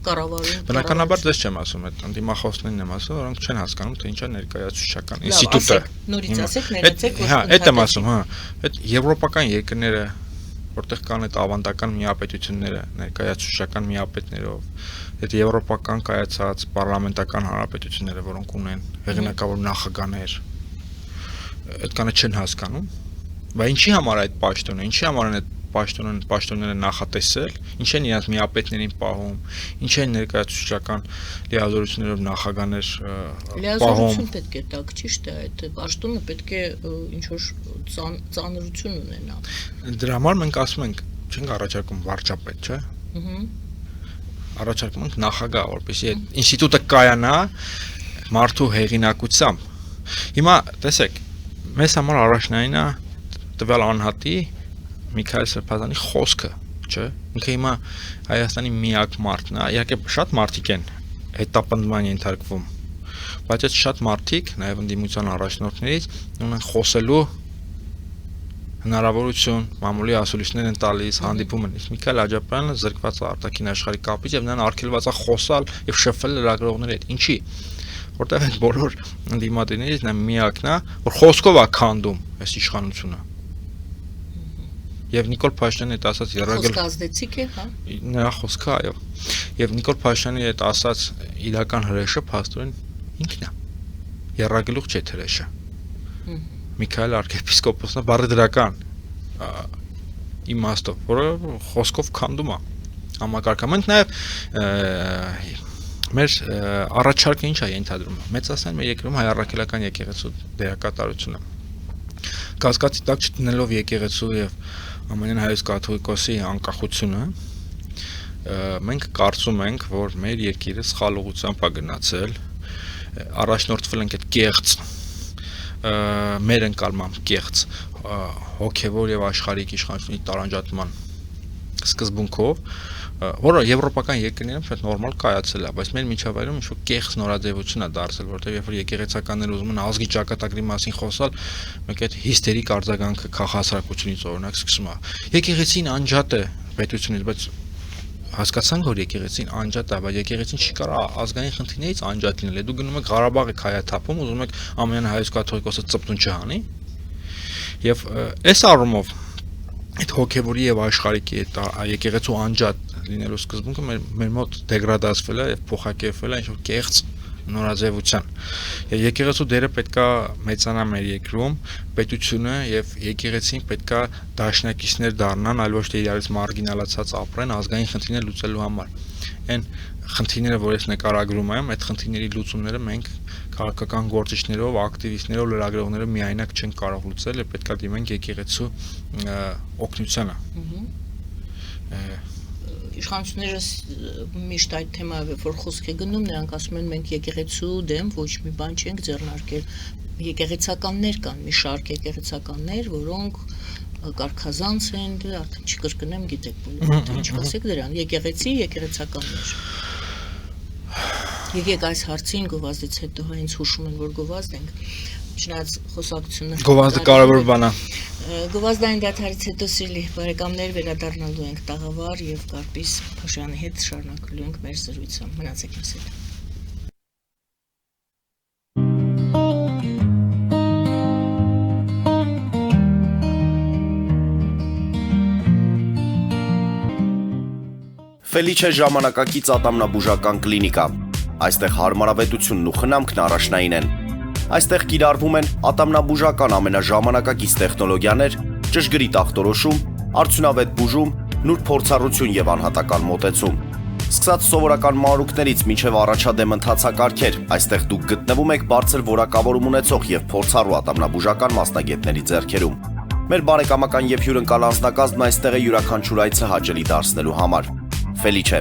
կառավարում։ Բնականաբար ձեզ չեմ ասում, այդ ընդդիմախոսներին եմ ասում, որոնք չեն հասկանում, թե ինչ է ներկայացուցչական ինստիտուտը։ Նորից ասեք, ներեցեք, որ հա, այդ եմ ասում, հա, այդ եվրոպական երկրները, որտեղ կան այդ ավանդական միապետությունները, ներկայացուցչական միապետներով, այդ եվրոպական կայացած պարլամենտական հանրապետությունները, որոնք ունեն հեղինակավոր նախագահներ, այդ կանը չեն հասկանում։ Բայց ինչի համար այդ պաշտոնը, ինչի համար են այդ պաշտոնները նախատեսել, ինչ են իրաց միապետներին պահում, ինչ են ներկայացուցչական լիազորություններով նախագահներ պահում։ Լիազորություն պետք է տակ, ճիշտ է, այդ պաշտոնը պետք է ինչ-որ ծանրություն ունենա։ Դրա համար մենք ասում ենք, չենք առաջարկում վարչապետ, չէ՞։ Առաջարկում ենք նախագահ, որպեսզի այդ ինստիտուտը կայանա մարդու հեղինակությամբ։ Հիմա տեսեք, մեզ համար առաջնային է տվյալ անհատի Միքայել Սրբազանի խոսքը, չէ՞։ Ինքը հիմա Հայաստանի միակ մարդն է, իհարկե շատ մարդիկ են հետապնդման ենթարկվում, բայց այդ շատ մարդիկ, նաև ընդդիմության առաջնորդներից ունեն խոսելու հնարավորություն, մամուլի ասուլիսներ են տալիս, հանդիպում են։ Իսկ Միքայել Աջապյանը զրկված է արտաքին աշխարհի կապից եւ նրան արգելված է խոսալ եւ շփվել լրագրողների հետ։ Ինչի՞։ Որտեղ այդ բոլոր ընդդիմադիրներից նա միակն է, որ խոսքով է քանդում այս իշխանությունը։ Եվ Նիկոլ Փաշինյանի այդ ասած Խոսքը ազդեցիկ է, հա։ Նրա խոսքը, այո։ Եվ Նիկոլ Փաշինյանի այդ ասած իրական հրեշը փաստորեն ինքն է։ Եռագլուխ չէ հրեշը։ Միքայել arczepiskopos-ն է բառի դրական իմաստով, որը խոսքով քանդում է համակարգամենք նաև մեր առաջարկը ինչ է ենթադրում։ Մեծացնել մեր երկրում հայ առաքելական եկեղեցու դերակատարությունը։ Կասկածի տակ չտնելով եկեղեցու եւ Ամենայն հայոց կաթողիկոսի անկախությունը մենք կարծում ենք, որ մեր երկիրը սխալ ուղղությամբ է գնացել, առաջնորդվել ենք այդ կեղծ մեր ընկալմամբ կեղծ հոգևոր եւ աշխարհիկ իշխանությունների տարանջատման սկզբունքով, որը եվրոպական երկրներում շատ նորմալ կայացել է, բայց մեր միջավայրում ինչ-որ կեղծ նորաձևություն է դարձել, որտեղ երբ որ եկեղեցականները ուզում են ազգի ճակատագրի մասին խոսալ, մեկ այդ հիստերիկ արձագանքը քաղաքասարակությունից օրինակ սկսում է։ Եկեղեցին անջատ է պետությունից, բայց հասկացանք, որ եկեղեցին անջատ է, բայց եկեղեցին չի կարող ազգային խնդիրներից անջատ լինել։ Դու գնում եք Ղարաբաղի քայաթափում, ուզում եք ամեն հայոց կաթողիկոսը ծպտուն չհանի։ Եվ այս առումով այդ հոգևորի եւ աշխարհիկի այդ եկեղեցու անջատ լինելու սկզբունքը մեր մոտ դեգրադացվել է եւ փոխակերպվել է ինչ-որ կեղծ նորաձևության։ Եկեղեցու դերը պետքա մեծանա մեր երկրում, պետությունը եւ եկեղեցին պետքա դաշնակիցներ դառնան, այլ ոչ թե իրարից մարգինալացած ապրեն ազգային խնդիրներ լուծելու համար։ Այն խնդիրները, որ ես նկարագրում եմ, այդ խնդիրների լուծումները մենք քաղաքական գործիչներով, ակտիվիստներով, լրագրողներով միայնակ չենք կարող լուծել, եւ պետքա դիմենք եկեղեցու օգնությանը։ Իշխանությունները միշտ այդ թեմայով որ խոսք է գնում, նրանք ասում են մենք եկեղեցու դեմ ոչ մի բան չենք ձեռնարկել։ Եկեղեցականներ կան, մի շարք եկեղեցականներ, որոնք կարգազանց են, արդեն չկրկնեմ, գիտեք բոլորը, ինչ ասեք դրան, եկեղեցականներ։ Եկեք այս հարցին գովազդից հետո հենց հուշում են, որ գովազդ ենք, չնայած խոսակցությունը Գովազդը կարևոր բան է։ Գովազդային դադարից հետո սիրելի բարեկամներ վերադառնալու ենք տաղավար եւ Կարպիս Փաշյանի հետ շարունակելու ենք մեր զրույցը։ Մնացեք մեզ հետ։ Ֆելիչե ժամանակակից ատամնաբուժական կլինիկա։ Այստեղ հարմարավետությունն ու խնամքն առաջնային են։ Այստեղ կիրառվում են ատամնաբուժական ամենաժամանակակից տեխնոլոգիաներ, ճշգրիտ ախտորոշում, արդյունավետ բուժում, նուրբ փորձառություն եւ անհատական մոտեցում։ Սկսած սովորական մանրուքներից մինչև առաջադեմ ընթացակարգեր, այստեղ դուք գտնվում եք բարձր որակավորում ունեցող եւ փորձառու ատամնաբուժական մասնագետների ձեռքերում։ Մեր բարեկամական եւ հյուրընկալ անձնակազմն այստեղ է յուրաքանչյուր այցը հաճելի դարձնելու համար։ Ֆելիչե,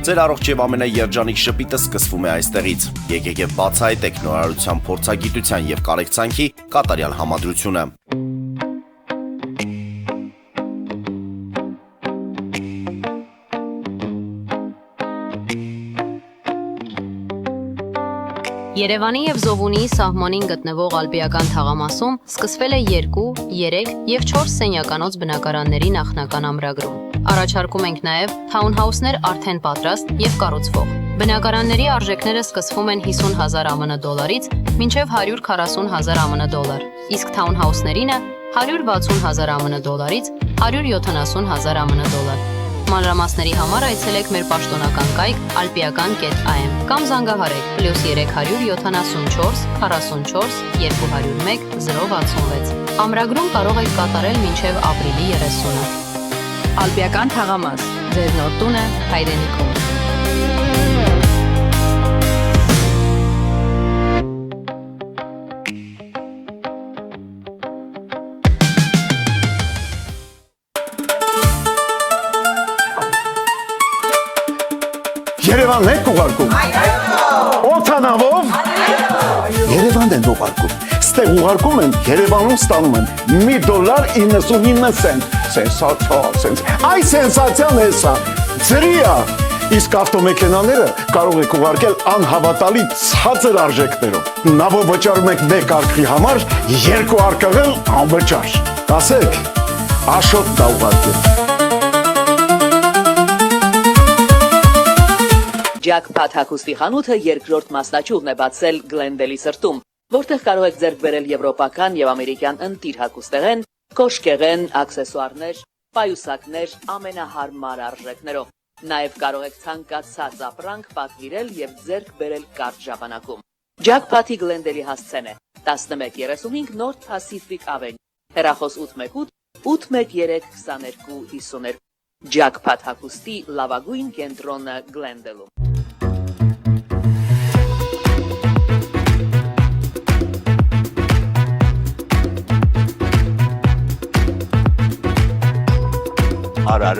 ձեր առողջ եւ ամենաերջանիկ շպիտը սկսվում է այստեղից։ Եկեք եւ բացահայտեք նորարարության փորձագիտության եւ կարեկցանքի կատարյալ համադրությունը։ Երևանի եւ Զովունիի սահմանին գտնվող Ալպիական թաղամասում սկսվել է 2, 3 եւ 4 սենյականոց բնակարանների նախնական ամրագրում։ Առաջարկում ենք նաեւ թաունհաուսներ արդեն պատրաստ եւ կառուցվող։ Բնակարանների արժեքները սկսվում են 50,000 ԱՄՆ դոլարից մինչև 140,000 ԱՄՆ դոլար, իսկ թաունհաուսներինը 160,000 ԱՄՆ դոլարից 170,000 ԱՄՆ դոլար։ Մանրամասների համար այցելեք մեր պաշտոնական կայք alpiakan.am կամ զանգահարեք +374 44 201 066։ Ամրագրում կարող եք կատարել մինչև ապրիլի 30-ը։ Ալպիական թաղամաս, ձեր նոր տունը հայրենիքում։ Երևանն եք ուղարկում։ Օթանավով։ Երևանն են ուղարկում։ Ստեղ ուղարկում են, Երևանում ստանում են $1.99 cent։ Սենսացիա։ Այ սենսացիան է սա։ Ծրիա։ Իսկ ավտոմեքենաները կարող եք ուղարկել անհավատալի ցածր արժեքներով։ Նավով վճարում եք 1 արկղի համար, 2 արկղել անվճար։ Ասեք, Աշոտ դա ուղարկել։ Jackpot հագուստի խանութը երկրորդ մասնաճյուղն է բացել Գլենդելի սրտում, որտեղ կարող եք ձեռք բերել եվրոպական եւ ամերիկյան ընտիր հագուստեղեն, կոշկեղեն, աքսեսուարներ, պայուսակներ ամենահարմար արժեքներով։ Նաեւ կարող եք ցանկացած ապրանք պատվիրել եւ ձեռք բերել կարճ ժամանակում։ Jackpot-ի Գլենդելի հասցեն է 1135 North Pacific Avenue, հեռախոս 818 813 2252։ Jackpot հագուստի լավագույն կենտրոնը Գլենդելում։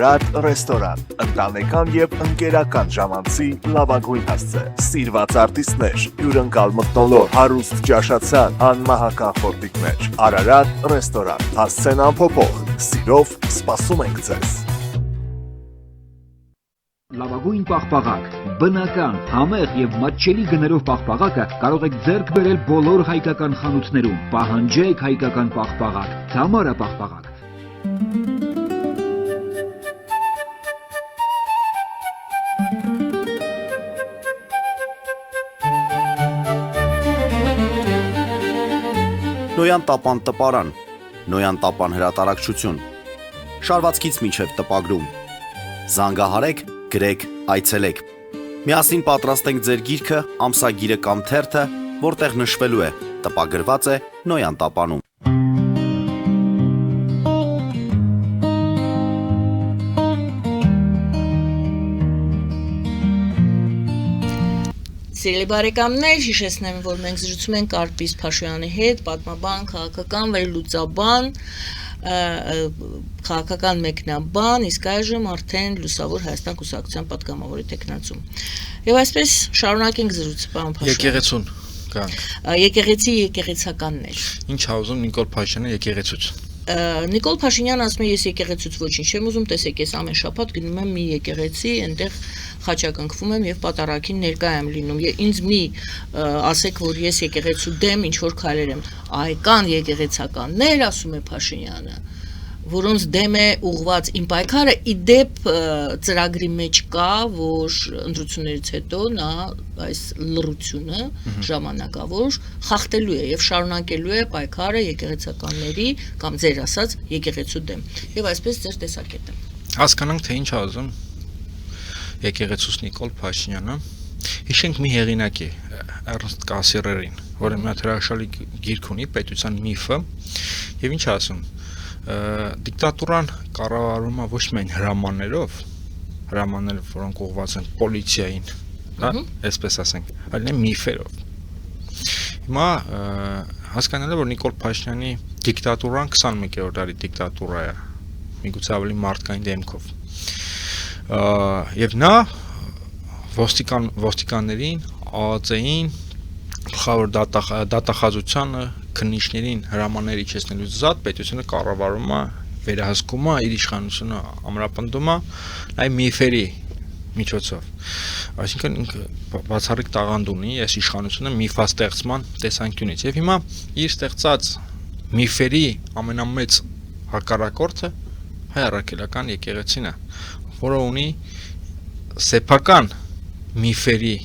Արարատ ռեստորան, ընտանեկան եւ ընկերական ժամանցի լավագույն հասցե, սիրված արտիստներ, հյուրընկալ մթնոլորտ, հարուստ ճաշացան, անմահական խորտիկներ, Արարատ ռեստորան, հասցեն անփոփոխ, սիրով սպասում ենք ձեզ։ Լավագույն պաղպաղակ, բնական, համեղ եւ մատչելի գներով պաղպաղակը կարող եք ձեռք բերել բոլոր հայկական խանութներում։ Պահանջեք հայկական պաղպաղակ, Թամարա պաղպաղակ։ Նոյան տապան տպարան, Նոյան տապան հրատարակչություն, շարվածքից մինչև տպագրում, զանգահարեք, գրեք, այցելեք, միասին պատրաստենք ձեր գիրքը, ամսագիրը կամ թերթը, որտեղ նշվելու է, տպագրված է Նոյան տապանում։ Սիրելի բարեկամներ, հիշեցնեմ, որ մենք զրուցում ենք Կարպիս Փաշոյանի հետ, պատմաբան, քաղաքական վերլուծաբան, քաղաքական մեկնաբան, իսկ այժմ արդեն Լուսավոր Հայաստան կուսակցության պատգամավորի տեխնացում։ Եվ այսպես շարունակենք զրույցը, պարոն Փաշոյան։ Եկեղեցուն գանք։ Եկեղեցի եկեղեցականներ։ Ինչ ա ուզում Նիկոլ Փաշինյանը եկեղեցուց։ Նիկոլ Փաշինյանը ասում է, ես եկեղեցուց ոչինչ չեմ ուզում, տեսեք, ես ամեն շաբաթ գնում եմ մի եկեղեցի, այնտեղ խաչակնքվում եմ եւ պատարագին ներկա եմ լինում։ Ինձ մի ասեք, որ ես եկեղեցու դեմ ինչ որ քայլեր եմ։ Այ կան եկեղեցականներ, ասում է Փաշինյանը, որոնց դեմ է ուղված իմ պայքարը, իդեպ ծրագրի մեջ կա, որ ընտրություններից հետո նա այս լռությունը ժամանակավոր խախտելու է եւ շարունակելու է պայքարը եկեղեցականների կամ ձեր ասած եկեղեցու դեմ։ Եվ այսպես ձեր տեսակետը։ Հասկանանք թե ինչ ա ուզում եկեղեցուց Նիկոլ Փաշինյանը։ Հիշենք մի հեղինակի Էրնստ Կասիրերին, որը մի հրաշալի գիրք ունի պետության միֆը, եւ ինչ ասում դիկտատուրան կառավարվում է ոչ միայն հրամաններով, որոնք ուղղված են պոլիցիային, հա, այսպես ասենք, այլ միֆերով։ Հիմա հասկանալի է, որ Նիկոլ Փաշինյանի դիկտատուրան 21-րդ դարի դիկտատուրա է, միգուցե ավելի մարդկային դեմքով։ Եվ նա ոստիկաններին, ԱԱԾ-ին, գլխավոր դատախազությանը, քննիչներին հրամաններ իջեցնելուց զատ պետությունը կառավարում է, վերահսկում է, իր իշխանությունը ամրապնդում է այ միֆերի միջոցով։ Այսինքն ինքը բացառիկ տաղանդ ունի այս իշխանությունը միֆաստեղծման տեսանկյունից։ Եվ հիմա իր ստեղծած միֆերի ամենամեծ հակառակորդը հայ առաքելական եկեղեցին է, որը ունի սեփական միֆերի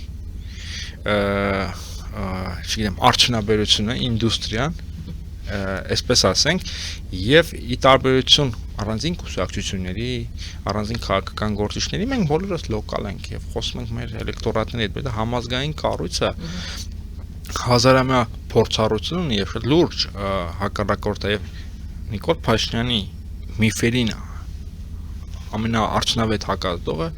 չգիտեմ, արդյունաբերությունը, ինդուստրիան, այսպես ասենք, եւ ի տարբերություն առանձին կուսակցությունների, առանձին քաղաքական գործիչների, մենք բոլորս լոկալ ենք եւ խոսում ենք մեր էլեկտորատների հետ, դա համազգային կառույց է, հազարամյա փորձառություն ունի եւ շատ լուրջ հակառակորդ է եւ Նիկոլ Փաշինյանի միֆերին ամենաարդյունավետ հակազդողը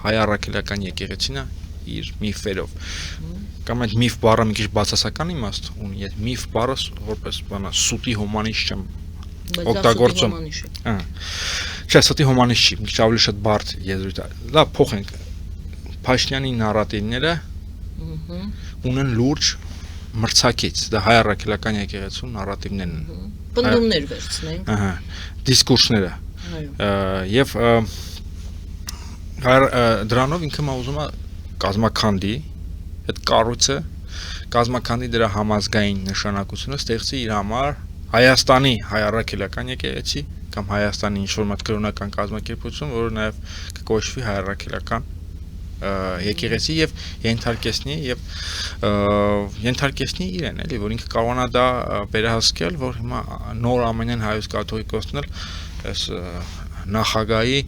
հայ առաքելական եկեղեցին է իր միֆերով։ Կամ այդ միֆ բառը մի քիչ բացասական իմաստ ունի, այդ միֆ բառը որպես բանա սուտի հոմանիշ չեմ օգտագործում։ Չէ, սուտի հոմանիշ չի, մի քիչ ավելի շատ բարդ եզրույթ է։ Լավ, փոխենք։ Փաշինյանի նարատիվները ունեն լուրջ մրցակից, դա հայ առաքելական եկեղեցու նարատիվներն են։ Պնդումներ վերցնենք։ Ահա, դիսկուրսները։ Եվ դրանով ինքը ուզում է կազմաքանդի այդ կառույցը, կազմաքանդի դրա համազգային նշանակությունը ստեղծի իր համար Հայաստանի հայ առաքելական եկեղեցի կամ Հայաստանի ինչ-որ մատ կրոնական կազմակերպություն, որը նաև կկոչվի հայ առաքելական եկեղեցի եւ ենթարկեսնի իրեն, էլի, որ ինքը կարողանա դա վերահսկել, որ հիմա նոր ամենեն հայոց կաթողիկոսն էլ այս նախագահի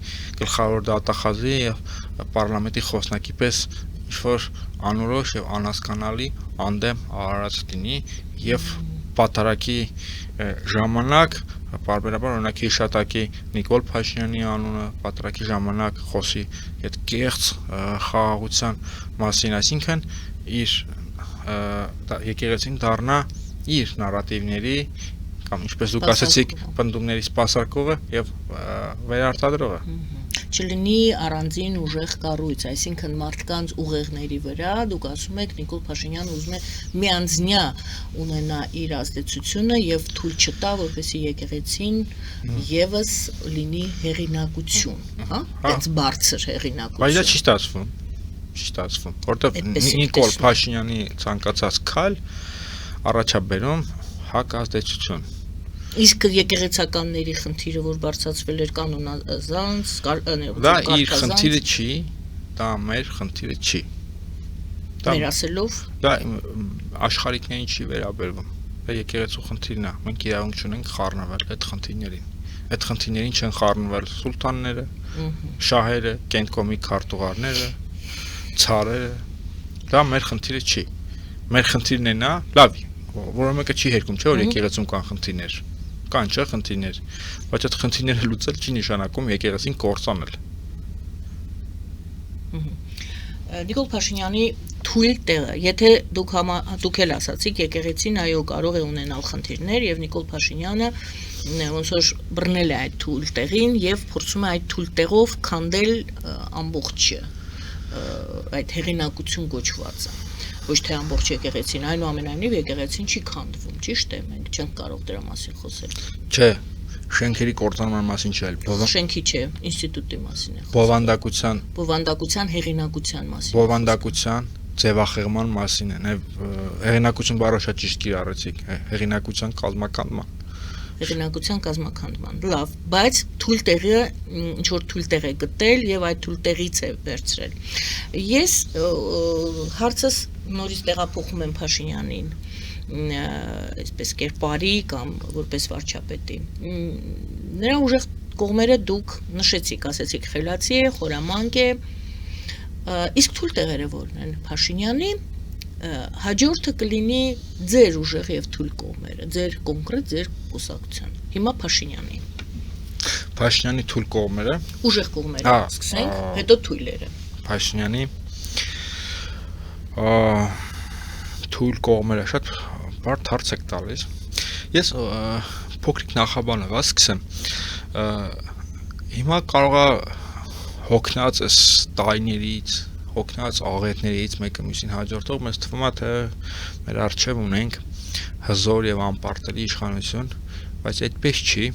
գլխավոր դատախազի եւ պարլամենտի խոսնակի պես ինչ-որ անորոշ եւ անհասկանալի անդեմ արարած լինի եւ պատարակի ժամանակ պարբերաբար օրինակ հիշատակի Նիկոլ Փաշինյանի անունը պատարակի ժամանակ խոսի այդ կեղծ խաղաղության մասին, այսինքն իր եկեղեցին դառնա իր նարատիվների կամ ինչպես դուք ասացիք պնդումների սպասարկողը եւ վերարտադրողը։ չլինի առանձին ուժեղ կառույց, այսինքն մարդկանց ուղեղների վրա, դուք ասում եք Նիկոլ Փաշինյանը ուզում է միանձնյա ունենա իր ազդեցությունը եւ թույլ չտա, որպեսզի եկեղեցին եւս լինի հեղինակություն, հա? Այդպես բարձր հեղինակություն։ Բայց դա չի ստացվում։ Չի ստացվում, որտեղ Նիկոլ Փաշինյանի ցանկացած քայլ առաջաբերում հակ ազդեցություն։ Իսկ եկեղեցականների խնդիրը, որ բարձրացվել էր կանոնազանց, դա իր խնդիրը չի, դա մեր խնդիրը չի։ Մեր ասելով դա աշխարհիկներին չի վերաբերվում։ Դա եկեղեցու խնդիրն է։ Մենք իրավունք չունենք խառնվել այդ խնդիրներին։ Այդ խնդիրներին չեն խառնվել սուլտանները, շահերը, կենտկոմի քարտուղարները, ցարերը։ Դա մեր խնդիրը չի։ Մեր խնդիրն է նա, լավ, որը մեկը չի հերքում, չէ՞ որ եկեղեցում կան խնդիրներ։ Կան չէ խնդիրներ, բայց այդ խնդիրները լուծել չի նշանակում եկեղեցին կործանել։ Նիկոլ Փաշինյանի թույլ տեղը, եթե դուք էլ ասացիք, եկեղեցին այո կարող է ունենալ խնդիրներ եւ Նիկոլ Փաշինյանը ոնց որ բռնել է այդ թույլ տեղին եւ փորձում է այդ թույլ տեղով քանդել ամբողջը այդ հեղինակություն գոչվածը, ոչ թե ամբողջ եկեղեցին, այնուամենայնիվ եկեղեցին չի քանդվում, ճիշտ է, մենք չենք կարող դրա մասին խոսել։ Չէ, շենքերի կործանման մասին չէ, շենքի չէ, ինստիտուտի մասին է խոսքը։ Բովանդակության հեղինակության մասին։ Բովանդակության ձևախեղման մասին է, հեղինակություն բառը շատ ճիշտ կիրառեցիք, հեղինակության կազմակերպման։ Հեղինակության կազմակերպման, լավ, բայց թույլ տեղը ինչ որ թույլ տեղ է գտել եւ այդ թույլ տեղից է վերցրել։ Ես հարցս նորից տեղափոխում եմ Փաշինյանին, այսպես կերպարի կամ որպես վարչապետի։ Նրա ուժեղ կողմերը դուք նշեցիք, ասեցիք խելացի է, խորամանկ է, իսկ թույլ տեղերը որն են Փաշինյանի, հաջորդը կլինի ձեր ուժեղ եւ թույլ կողմերը, ձեր կոնկրետ ձեր կուսակցության։ Հիմա Փաշինյանի։ Փաշինյանի թույլ կողմերը, ուժեղ կողմերը, սկսենք, հետո թույլերը։ Փաշինյանի թույլ կողմերը շատ բարդ հարց եք տալիս։ Ես փոքրիկ նախաբանով սկսեմ։ Հիմա կարողա հոգնած այս տարիներից, հոգնած աղետներից մեկը մյուսին հաջորդող մեզ թվում է թե մեր առջև ունենք հզոր եւ անպարտելի իշխանություն, բայց այդպես չի։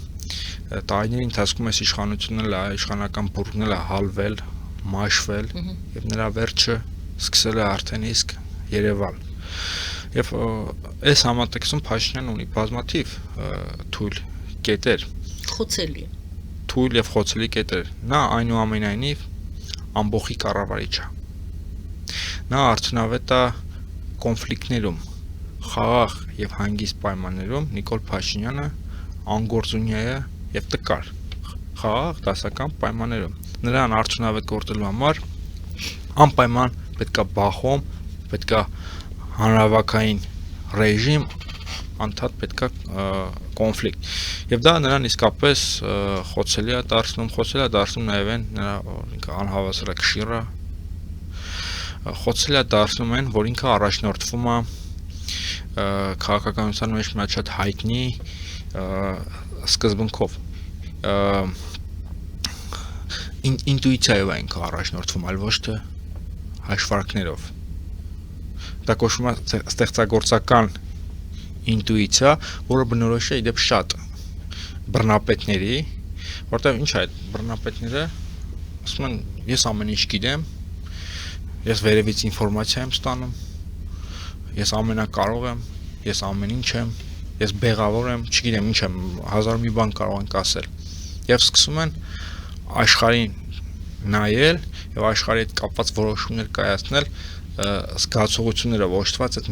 Տարիների ընթացքում այս իշխանությունը իշխանական բուրգն է հալվել, մաշվել եւ նրա վերջը սկսել է արդեն իսկ երևալ։ Եվ այս համատեքստում Փաշինյանը ունի բազմաթիվ թույլ կետեր, խոցելի, թույլ եւ խոցելի կետեր։ Նա այնուամենայնիվ ամբողջի կառավարիչ է։ Նա արդյունավետ է կոնֆլիկտներում, խաղաղ եւ հանգիստ պայմաններում Նիկոլ Փաշինյանը անգործունյա է եւ տկար, խաղաղ դասական պայմաններում։ Նրան արդյունավետ գործելու համար անպայման պետք է բախում, պետք է հանրավակային ռեժիմ, անդադ պետք է կոնֆլիկտ։ Եվ դա նրան իսկապես խոցելի է դարձնում նաև են նրա անհավասարակշիռը, խոցելի է դարձնում են, որ ինքը առաջնորդվում է քաղաքականության մեջ մի շատ հայտնի սկզբունքով, ինտուիցիայով է ինքը առաջնորդվում, այլ ոչ թե հաշվարկներով։ Դա կոչվում է ստեղծագործական ինտուիցիա, որը բնորոշ է իդեպ շատ բռնապետների, որտեղ ինչ է այդ բռնապետները ասում են ես ամեն ինչ գիտեմ, ես վերևից ինֆորմացիա եմ ստանում, ես ամենակարող եմ, ես ամեն ինչ եմ, ես բեղավոր եմ, չգիտեմ ինչ եմ, հազար մի բան կարող ենք ասել։ Եվ սկսում են աշխարհին նայել եւ աշխարհի հետ կապված որոշումներ կայացնել զգացողությունները ոչտված այդ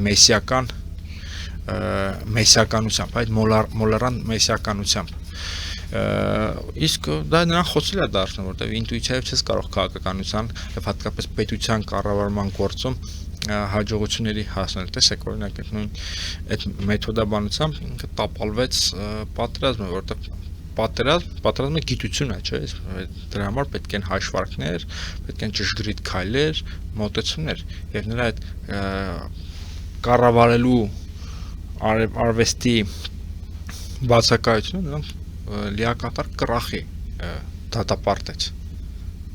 մեսիականությամբ, այդ մոլարան մեսիականությամբ։ Իսկ դա նրան խոցել է դարձնում, որտեղ ինտուիցիայով չես կարող քաղաքականության եւ հատկապես պետության կառավարման գործում հաջողությունների հասնել։ Տեսեք, օրինակ այդ մեթոդաբանությամբ ինքը տապալվեց պատերազմը, որտեղ պատերազմը գիտություն է, չէ՞, դրա համար պետք են հաշվարկներ, պետք են ճշգրիտ քայլեր, մոտեցումներ, եւ նրա այդ կառավարելու արվեստի բացակայությունը նրան լիակատար կրախի դատապարտեց։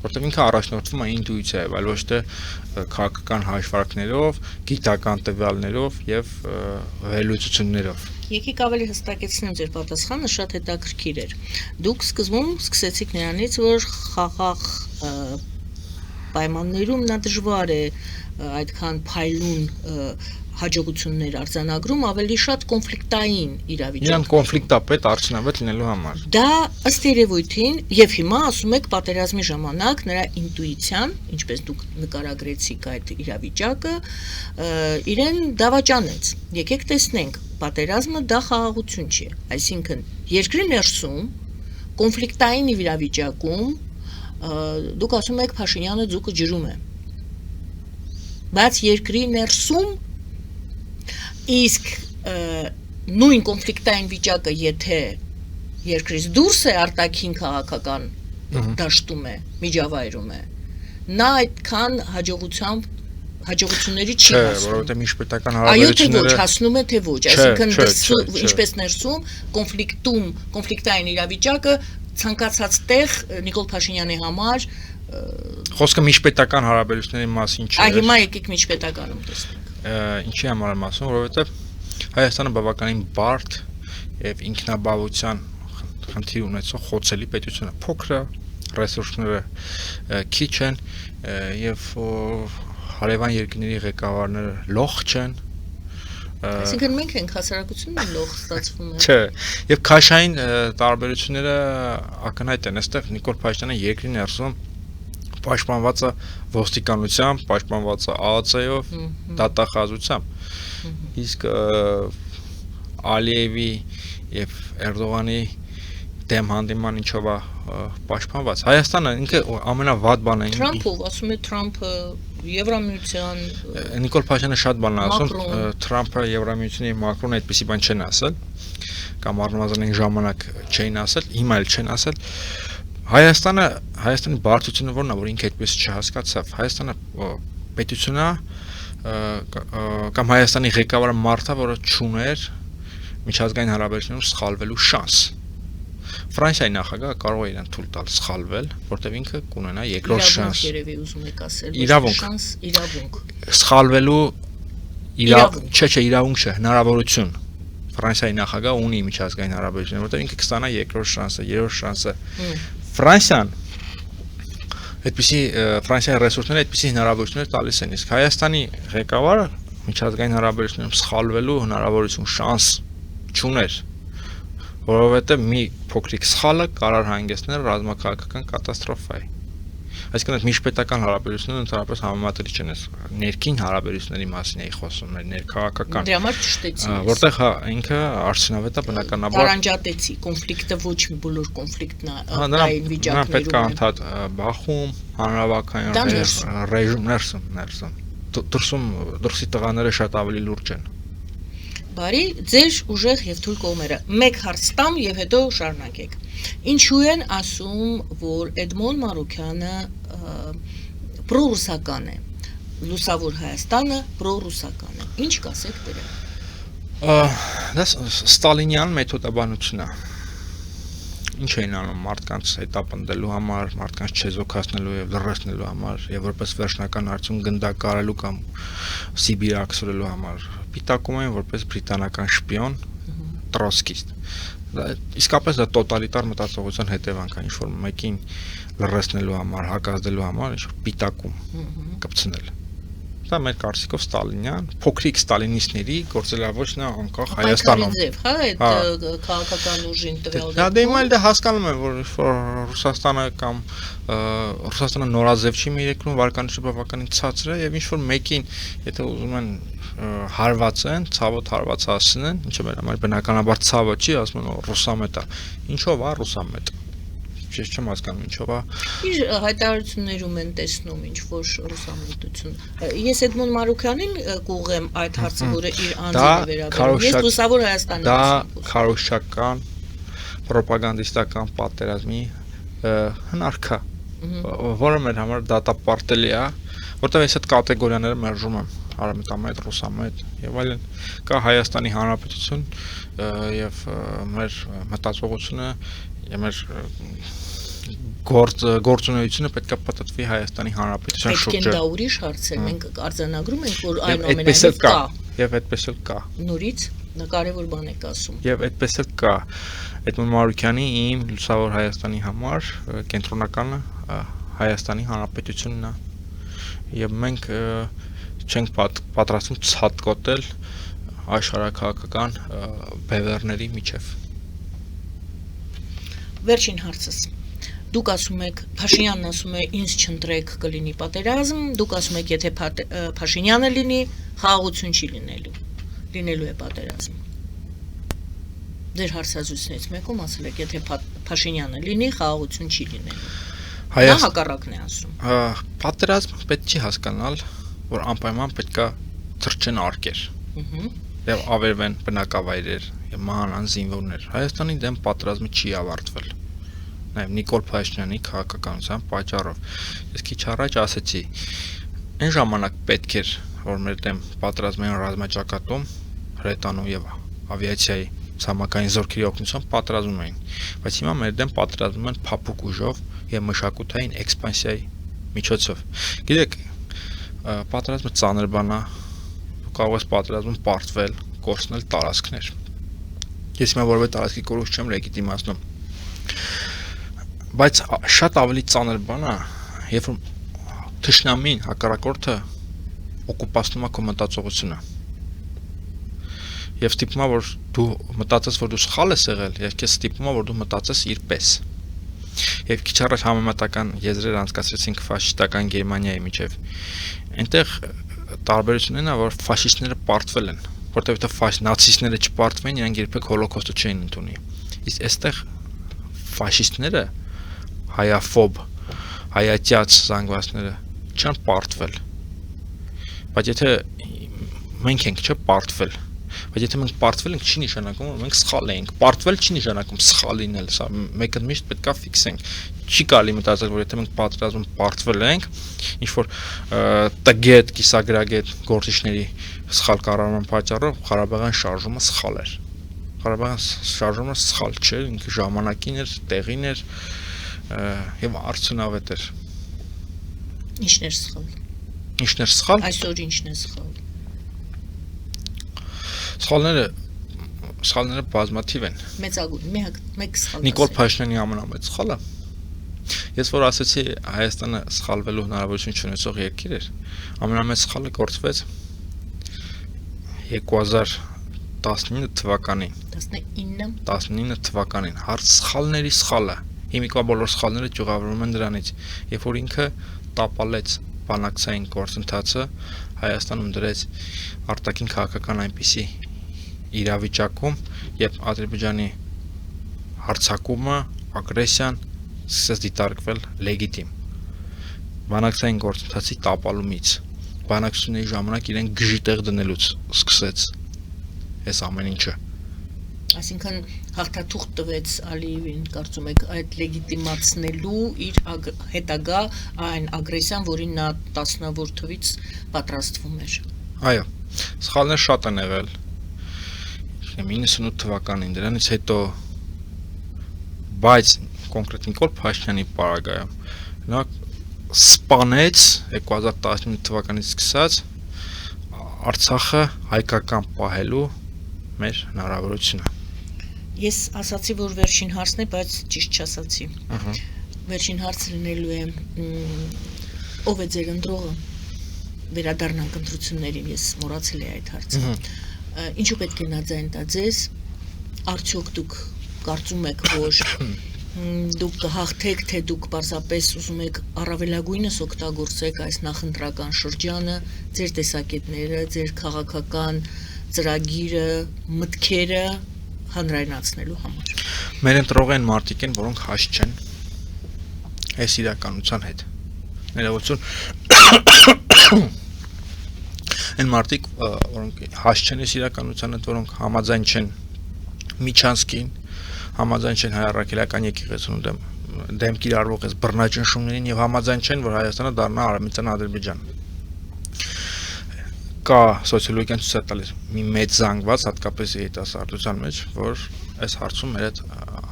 որտեղ ինքը առաջնորդվում է ինտուիցիայով, այլ ոչ թե քաղաքական հաշվարկներով, գիտական տվյալներով եւ վերլուծություններով։ Եկեք ավելի հստակեցնեմ ձեր պատասխանը, շատ հետաքրքիր էր։ Դուք սկզբում սկսեցիք նրանից, որ խաղաղ պայմաններում նա դժվար է այդքան փայլուն հաջողություններ արձանագրում, ավելի շատ կոնֆլիկտային իրավիճակ։ Իրան կոնֆլիկտապետ արդյունավետ լինելու համար։ Դա ըստ երևույթին եւ հիմա ասում եք պատերազմի ժամանակ նրա ինտուիցիան, ինչպես դուք նկարագրեցիք այդ իրավիճակը, իրեն դավաճանեց։ Եկեք տեսնենք, պատերազմը դա խաղաղություն չի, այսինքն երկրի ներսում կոնֆլիկտային իրավիճակում դուք ասում եք Փաշինյանը ձուկը ջրում է։ Բայց երկրի ներսում իսկ նույն կոնֆլիկտային վիճակը, եթե երկրից դուրս է արտաքին քաղաքական դաշտում է, միջավայրում է, նա այդքան հաջողությունների չի Չէ, հասնում։ որովհետեւ միջպետական Այո, թե ոչ, հարաբերությունները հասնում է, թե ոչ, Չէ, այսինքն չէ, ինչպես ներսում կոնֆլիկտային իրավիճակը ցանկացած տեղ Նիկոլ Փաշինյանի համար խոսքը միջպետական հարաբերությունների մասին չէ։ հիմա եկեք միջպետականում տեսնենք։ Ինչի համար եմ ասում, որովհետեւ Հայաստանը բավականին բարդ եւ ինքնաբավության խնդիր ունեցող խոցելի պետություն է, փոքր է, ռեսուրսները քիչ են եւ հարևան երկրների ղեկավարները լոխ չեն։ Այսինքն մենք ենք հասարակությունն լոխ ստացվում է։ Չէ, եւ քաշային տարբերությունները ակնհայտ են, այստեղ Նիկոլ Փաշինյանը երկրի ներսում պաշտպանված է ոստիկանությամբ, պաշտպանված է ԱԱՑ-ով, դատախազությամբ։ Իսկ Ալիևի եւ Էրդողանի դեմ հանդիման ինչով է պաշտպանված։ Հայաստանը ինքը ամենավատ բանը է։ Թրամփով, ասում է Թրամփը Եվրամիության Նիկոլ Փաշինյանը շատ բան է ասում, Թրամփը Եվրամիությունի Մակրոնը այդպեսի բան չեն ասել, կամ առնվազն ժամանակ չէին ասել, հիմա էլ չեն ասել։ Հայաստանի բարդությունը որն է, որ ինքը այդպես չհասկացավ։ Հայաստանը պետություն է կամ Հայաստանի ղեկավարը մարդը, որը չուներ միջազգային հարաբերություններում սխալվելու շանս։ Ֆրանսիայի նախագահը կարող է իրեն թույլ տալ սխալվել, որտեղ ինքը կունենա երկրորդ շանս։ Երևի ուզում եք ասել, Իրավունք։ իրավունք։ Սխալվելու իրավունք չէ, հնարավորություն։ Ֆրանսիայի նախագահը ունի միջազգային հարաբերություններ, որտեղ ինքը կստանա երկրորդ շանսը, երրորդ շանսը։ Ֆրանսիան այդպիսի Ֆրանսիայի ռեսուրսները այդպիսի հնարավորություններ տալիս են, իսկ Հայաստանի ղեկավարը միջազգային հարաբերություններում սխալվելու հնարավորություն, շանս չուներ, որովհետև մի փոքրիկ սխալը կարող հանգեցնել ռազմաքաղաքական կատաստրոֆայի։ Այսինքն այդ միջպետական հարաբերությունները ընդհանրապես համեմատելի չեն, ներքին հարաբերությունների մասին էի խոսում, ներքաղաքական։ Դրա համար ճշտեցի։ Որտեղ ինքը արդյունավետ է բնականաբար Տարանջատեցի, կոնֆլիկտը ոչ մի բոլոր կոնֆլիկտային վիճակներում։ Պետք է անդադ բախում, հանրավական ռեժիմ ներսում։ Դրսի տղաները շատ ավելի լուրջ են։ Բարի, ձեր ուժեղ եւ թույլ կողմերը։ Մեկ հարց տամ եւ հետո շարունակեք։ Ինչու են ասում, որ Էդմոն Մարուքյանը պրոռուսական է, Լուսավոր Հայաստանը պրոռուսական է։ Ինչ կասեք դրա։ Դա Ստալինյան մեթոդաբանություն է։ Ինչ էին անում մարդկանց հետապնդելու համար, մարդկանց չեզոքացնելու եւ լրացնելու համար, եւ որպես վերջնական արդյունք գնդակարելու կամ Սիբիր աքսորելու համար։ Պիտակում են որպես բրիտանական շպիոն, տրոսկիստ։ Իսկապես դա տոտալիտար մտածողության հետևանք է, ինչ որ մեկին լրացնելու համար, հակազդելու համար, ինչ որ պիտակում կպցնել։ Դա մեր կարծիքով Ստալինյան, փոքրիկ ստալինիստների գործելավոճն է անկախ Հայաստանում։ Հա, այդ քաղաքական ուժին տվյալ Դա դե իմ էլ հասկանում եմ, որ Ռուսաստանը կամ Ռուսաստանը նորաձև չի մի երկրում վարկանիշը բավականին ցածր է եւ ինչ որ մեկին, եթե ուզում են հարվածեն, ցավոտ հարված հասցնեն, ինչը մեր համար բնականաբար ցավը չի, ասում են ռուսամետ է։ Ինչով է ռուսամետ։ Ես չեմ հասկանում ինչով է։ Իր հայտարարություններում են տեսնում ինչ որ ռուսամետություն։ Ես Էդմոն Մարուքյանին կուղեմ այդ հարցը, որը իր անձին է վերաբերում։ Ես Լուսավոր Հայաստանն եմ։ Դա քարոզչական ռոպագանդիստական պատերազմի հնարք է, որը մեր համար դատապարտելի է, որտեղ ես այդ կատեգորիաները մերժում եմ, արևմտամետ, ռուսամետ եւ այլն։ Կա Հայաստանի Հանրապետություն եւ մեր մտածողությունը եւ մեր գործունեությունը պետք է պատտվի Հայաստանի Հանրապետության Պետք է շուրջը։ դա ուրիշ հարց է, մենք արձանագրում ենք, որ Եվ այնուամենայնիվ այդպես էլ կա, կա։ եւ այդպես էլ կա։ Նորից դա կարևոր բան եք ասում։ Եվ այդպես էլ կա։ Էդմոն Մարուկյանի իմ լուսավոր Հայաստանի համար կենտրոնականը Հայաստանի Հանրապետությունն է։ Եվ մենք չենք պատրաստվում ցածկոտել աշխարհակահաղական բևեռների միջև։ Վերջին հարցս։ Դուք ասում եք, Փաշինյանն ասում է, ինձ չընտրեք կլինի պատերազմ, դուք ասում եք, եթե Փաշինյանը լինի, խաղաղություն չի լինելու։ Լինելու է պատերազմ։ Ձեր հարցազրույցներից մեկում ասել եք, եթե Փաշինյանը լինի, խաղաղություն չի լինելու։ Նա հակառակն է ասում։ Պատերազմ պետք չի հասկանալ, որ անպայման պետքա թրջեն արկեր։ Եվ ավերվեն բնակավայրեր եւ մահանան զինվորներ։ Հայաստանի դեմ պատերազմը չի ավարտվել։ Նաեւ Նիկոլ Փաշինյանի քաղաքականության պատճառով։ Ես քիչ առաջ ասացի, այն ժամանակ պետք էր, որ մեր դեմ պատերազմային ռազմաճակատում հրետանու եւ ավիացիայի ցամաքային զորքերի օգնությամբ պատերազմում էին, բայց հիմա մեր դեմ պատերազմում են փափուկ ուժով եւ մշակութային էքսպանսիայի միջոցով։ Գիտեք, պատերազմը ծանր բան է, կարող ես պատերազմում պարտվել, կորցնել տարածքներ։ Ես հիմա որևէ տարածքի կորուստ չեմ լեգիտիմացնում։ Բայց շատ ավելի ծանր բան է, երբ որ թշնամին հակառակորդը օկուպացնում է քո մտածողությունը։ Եվ ստիպում է, որ դու մտածես, որ դու սխալ ես եղել, եւ քեզ ստիպում է, որ դու մտածես իր պես։ Եվ քիչ առաջ համեմատական եզրեր անցկացրեցինք ֆաշիստական Գերմանիայի միջև։ Այնտեղ տարբերությունն է, որ ֆաշիստները պարտվել են, որտեղ նացիստները չպարտվեն, իրանք երբեք հոլոկոստը չէին ընդունի։ Իսկ այստեղ ֆաշիստները, հայաֆոբ, հայատյաց զանգվածները չեն պարտվել։ Բայց եթե մենք ենք չպարտվել, բայց եթե մենք պարտվել ենք, չի նշանակում, որ մենք սխալ ենք։ Պարտվել չի նշանակում սխալ լինել, սա մեկը միշտ պետքա ֆիքսենք։ Չի կարելի մտածել, որ եթե մենք պատերազմում պարտվել ենք, ինչ որ տգետ, կիսագրագետ գործիչների սխալ կառավարման պատճառով Ղարաբաղյան շարժումը սխալ էր։ Ղարաբաղյան շարժումը սխալ չէր, ինքը ժամանակին էր, տեղին էր եւ արդյունավետ էր։ Ինչն էր սխալ։ Ինչն էր սխալ։ Այսօր ինչն է սխալ։ Սխալները բազմաթիվ են։ Մեծագույն, մեկ սխալ։ Նիկոլ Փաշինյանի ամենամեծ սխալը։ Ես որ ասացի Հայաստանը սխալվելու հնարավորություն չունեցող երկիր էր, ամենամեծ սխալը գործվեց 2019 թվականին։ 19 թվականին։ Հարց սխալների սխալը։ Հիմիկվա բոլոր սխալները ճյուղավորվում են դրանից, երբ որ ինքը տապալեց բանակցային գործընթացը, Հայաստանում դրեց արտաքին քաղաքական այնպիսի իրավիճակում, երբ Ադրբեջանի հարձակումը, ագրեսիան սկսեց դիտարկվել լեգիտիմ։ Բանակցային գործընթացի տապալումից, բանակցությունների ժամանակ իրեն գժի տեղ դնելուց սկսեց այս ամեն ինչը։ Այսինքն հաղթաթուղթ տվեց Ալիևին, կարծում եք, այդ լեգիտիմացնելու իր հետագա այն ագրեսիան, որին նա 10-ավոր թվից պատրաստվում էր։ Այո, սխալներ շատ են եղել։ 98 թվականին, դրանից հետո, բայց կոնկրետ Նիկոլ Փաշինյանի պարագայում նա սպանեց 2019 թվականից սկսած Արցախը հայկական պահելու մեր հնարավորությունը։ Ես ասացի, որ վերջին հարցն է, բայց ճիշտ չասացի։ Վերջին հարցը լինելու է ով է ձեր ընտրողը։ Վերադառնանք ընտրություններին, ես մոռացել եմ այդ հարցը։ Ինչու պետք է նա ձայն տա ձեզ։ Արդյոք դուք կարծում եք, որ դուք կհաղթեք, թե դուք պարզապես ուզում եք առավելագույնս օգտագործեք այս նախընտրական շրջանը, ձեր տեսակետները, ձեր քաղաքական ծրագիրը, մտքերը հանրայնացնելու համար։ Մեր ընտրող են մարդիկ են, որոնք հաշ չեն այս իրականության հետ։ Ներողություն։ Այն մարդիկ, որոնք հաշ չեն այս իրականության հետ, որոնք համաձայն չեն Միչանսկին, համաձայն չեն հայ առաքելական եկեղեցուն դեմ կիրառվող այս բռնաճնշումներին եւ համաձայն չեն, որ Հայաստանը դառնա Արևմտյան Ադրբեջան։ Կա սոցիոլոգիան ցույց է տալիս մի մեծ զանգված, հատկապես երիտասարդության մեջ, որ այս հարցում մեր հետ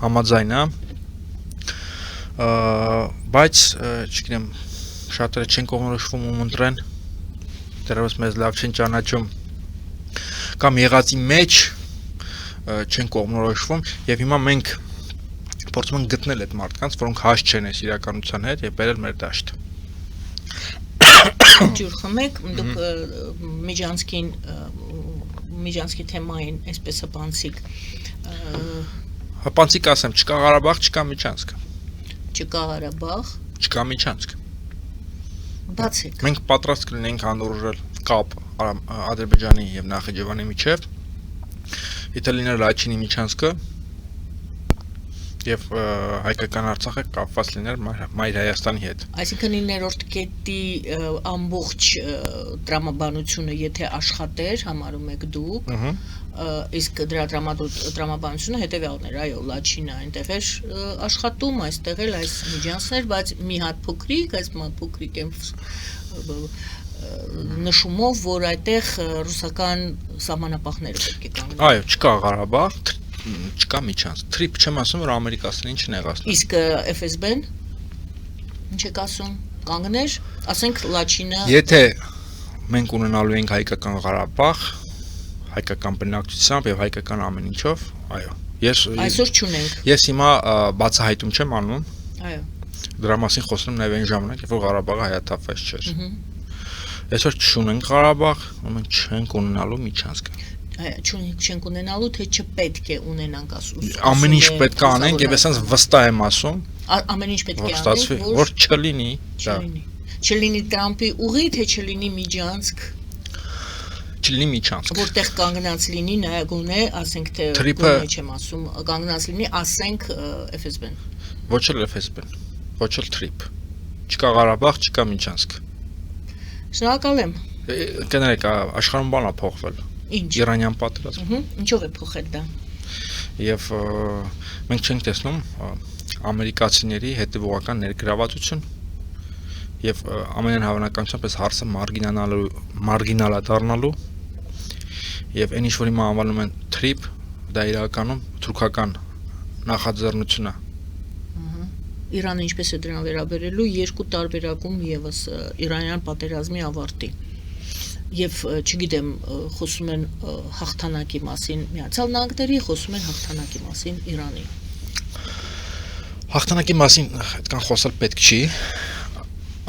համաձայն է։ Բայց չգիտեմ շատերը չեն կողմնորոշվում ու ընտրեն դեռևս մեզ լավ չեն ճանաչում կամ եղածի մեջ չեն կողմնորոշվում եւ հիմա մենք փորձում ենք գտնել այդ մարդկանց, որոնք հաշ չեն այս իրականության հետ եւ բերել մեր դաշտ։ Ջուր խմեք, դուք միջանցքի թեմային այսպես հպանցիկ Հպանցիկ ասեմ, չկա Ղարաբաղ, չկա Միջանցք։ Չկա Ղարաբաղ, Չկա Միջանցք։ բացեք։ Մենք պատրաստ կլինենք անորոշել կապ Ադրբեջանի եւ Նախիջևանի միջեւ, եթե լիներ Լաչինի Միջանցքը եւ հայկական Արցախը կապված լիներ Մայր Հայաստանի հետ։ Այսինքն 9-րդ կետի ամբողջ տրամաբանությունը եթե աշխատեր, համարում եք դուք, իսկ դրա տրամաբանությունը հետեւյալն էր, այո, Լաչինը այնտեղ էր աշխատում, այստեղ էլ այս միջանցներ, բայց մի հատ փոքրիկ, այս փոքրիկ նշումով, որ այդտեղ ռուսական սահմանապահները պետք է կանգնեն։ Այո, չկա Ղարաբաղ, չկա Միջանցք։ Թրիփ չեմ ասում, որ ամերիկացիներին չնեղացնեն։ Իսկ FSB-ն ինչ եք ասում, կանգներ, ասենք Լաչինը։ Եթե մենք ունենալու ենք հայկական Ղարաբաղ, հայկական բնակչությամբ եւ հայկական ամեն ինչով, այո։ Այսօր չունենք։ Ես հիմա բացահայտում չեմ անում։ Այո։ Դրա մասին խոսում նաև այն ժամանակ, երբ որ Ղարաբաղը հայաթափված չէր։ Այսօր չունենք Ղարաբաղ, մենք չենք ունենալու Միջանցքը։ Չենք ունենալու, թե չպետք է ունենանք ասում։ Ամեն ինչ պետք է անենք եւ այսպես վստահ եմ ասում։ Ամեն ինչ պետք է անենք, որ չլինի, չլինի Տրամպի ուղի, թե չլինի Միջանցք։ Չլինի Միջանցք։ Որտեղ կանգնած լինի նայագոնե, ասենք թե գոնե չեմ ասում, կանգնած լինի, ասենք FSB-ն։ Ոչ էլ FSB-ն, ոչ էլ Թրիփ։ Չկա Ղարաբաղ, չկա Միջանցք։ Շնորհակալ եմ։ Կներեք, աշխարհում բան է փոխվել։ Ինչ։ Իրանյան պատերազմ։ Ինչով է փոխել դա։ Եվ մենք չենք տեսնում ամերիկացիների հետևողական ներգրավվածություն եւ ամենայն հավանականությամբ այս հարցը մարգինալադառնալու եւ այն ինչ որ հիմա անվանում են թրիփ, դա իրականում թուրքական նախաձեռնություն է։ Իրանը ինչպես է դրան վերաբերելու երկու տարբերակում եւս իրանյան պատերազմի ավարտի։ Եվ չգիտեմ, խոսում են հաղթանակի մասին Միացյալ Նահանգների, խոսում են հաղթանակի մասին Իրանի։ Հաղթանակի մասին այդքան խոսալ պետք չի։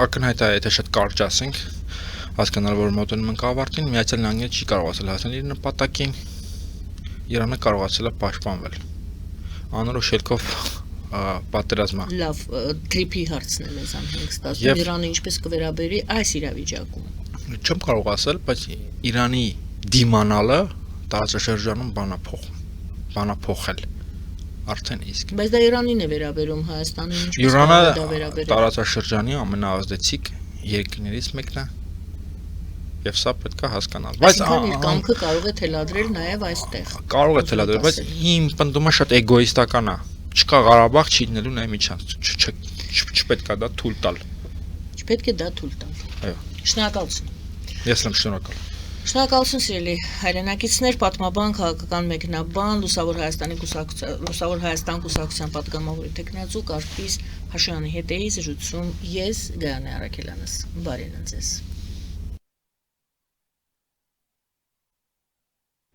Ակնհայտ է, եթե շատ կարճ ասենք, հասկանալ, որ մոտենում ենք ավարտին, Միացյալ Նահանգները չի կարողացել հասնել իր նպատակին, Իրանը կարողացել է պաշտպանվել։ Անորոշ ելքով պատերազմը։ Լավ, թրիփի հարցն է մեզ անհանգ ստացվում, Իրանը ինչպես կվերաբերի այս իրավիճակում։ Չեմ կարող ասել, բայց Իրանի դիմանալը տարածաշրջանում բանա փոխել արդեն իսկ։ Բայց դա Իրանին է վերաբերում, Հայաստանին ինչպես Իրանը դա վերաբերում։ տարածաշրջանի ամենաազդեցիկ երկրներից մեկն է։ Եվ սա պետք է հասկանալ։ Բայց իր կամքը կարող է թելադրել նաև այստեղ։ Կարող է թելադրել, բայց իմ պնդումը շատ էգոիստական է։ Չկա Ղարաբաղ, չի լինելու նաև Միջանցք։ Չպետք է դա թույլ տալ։ Չպետք է դա թույլ տալ։ Այո։ Շնորհակալություն։ Ես եմ շնորհակալ։ Շնորհակալություն սիրելի հայրենակիցներ, պատմաբան, քաղաքական մեկնաբան, Լուսավոր Հայաստան կուսակցության պատգամավորի տեխնացու Կարպիս Հաշյանի հետ էի զրուցում ես Գայանե Արաքելյանս։ Բարին ձեզ։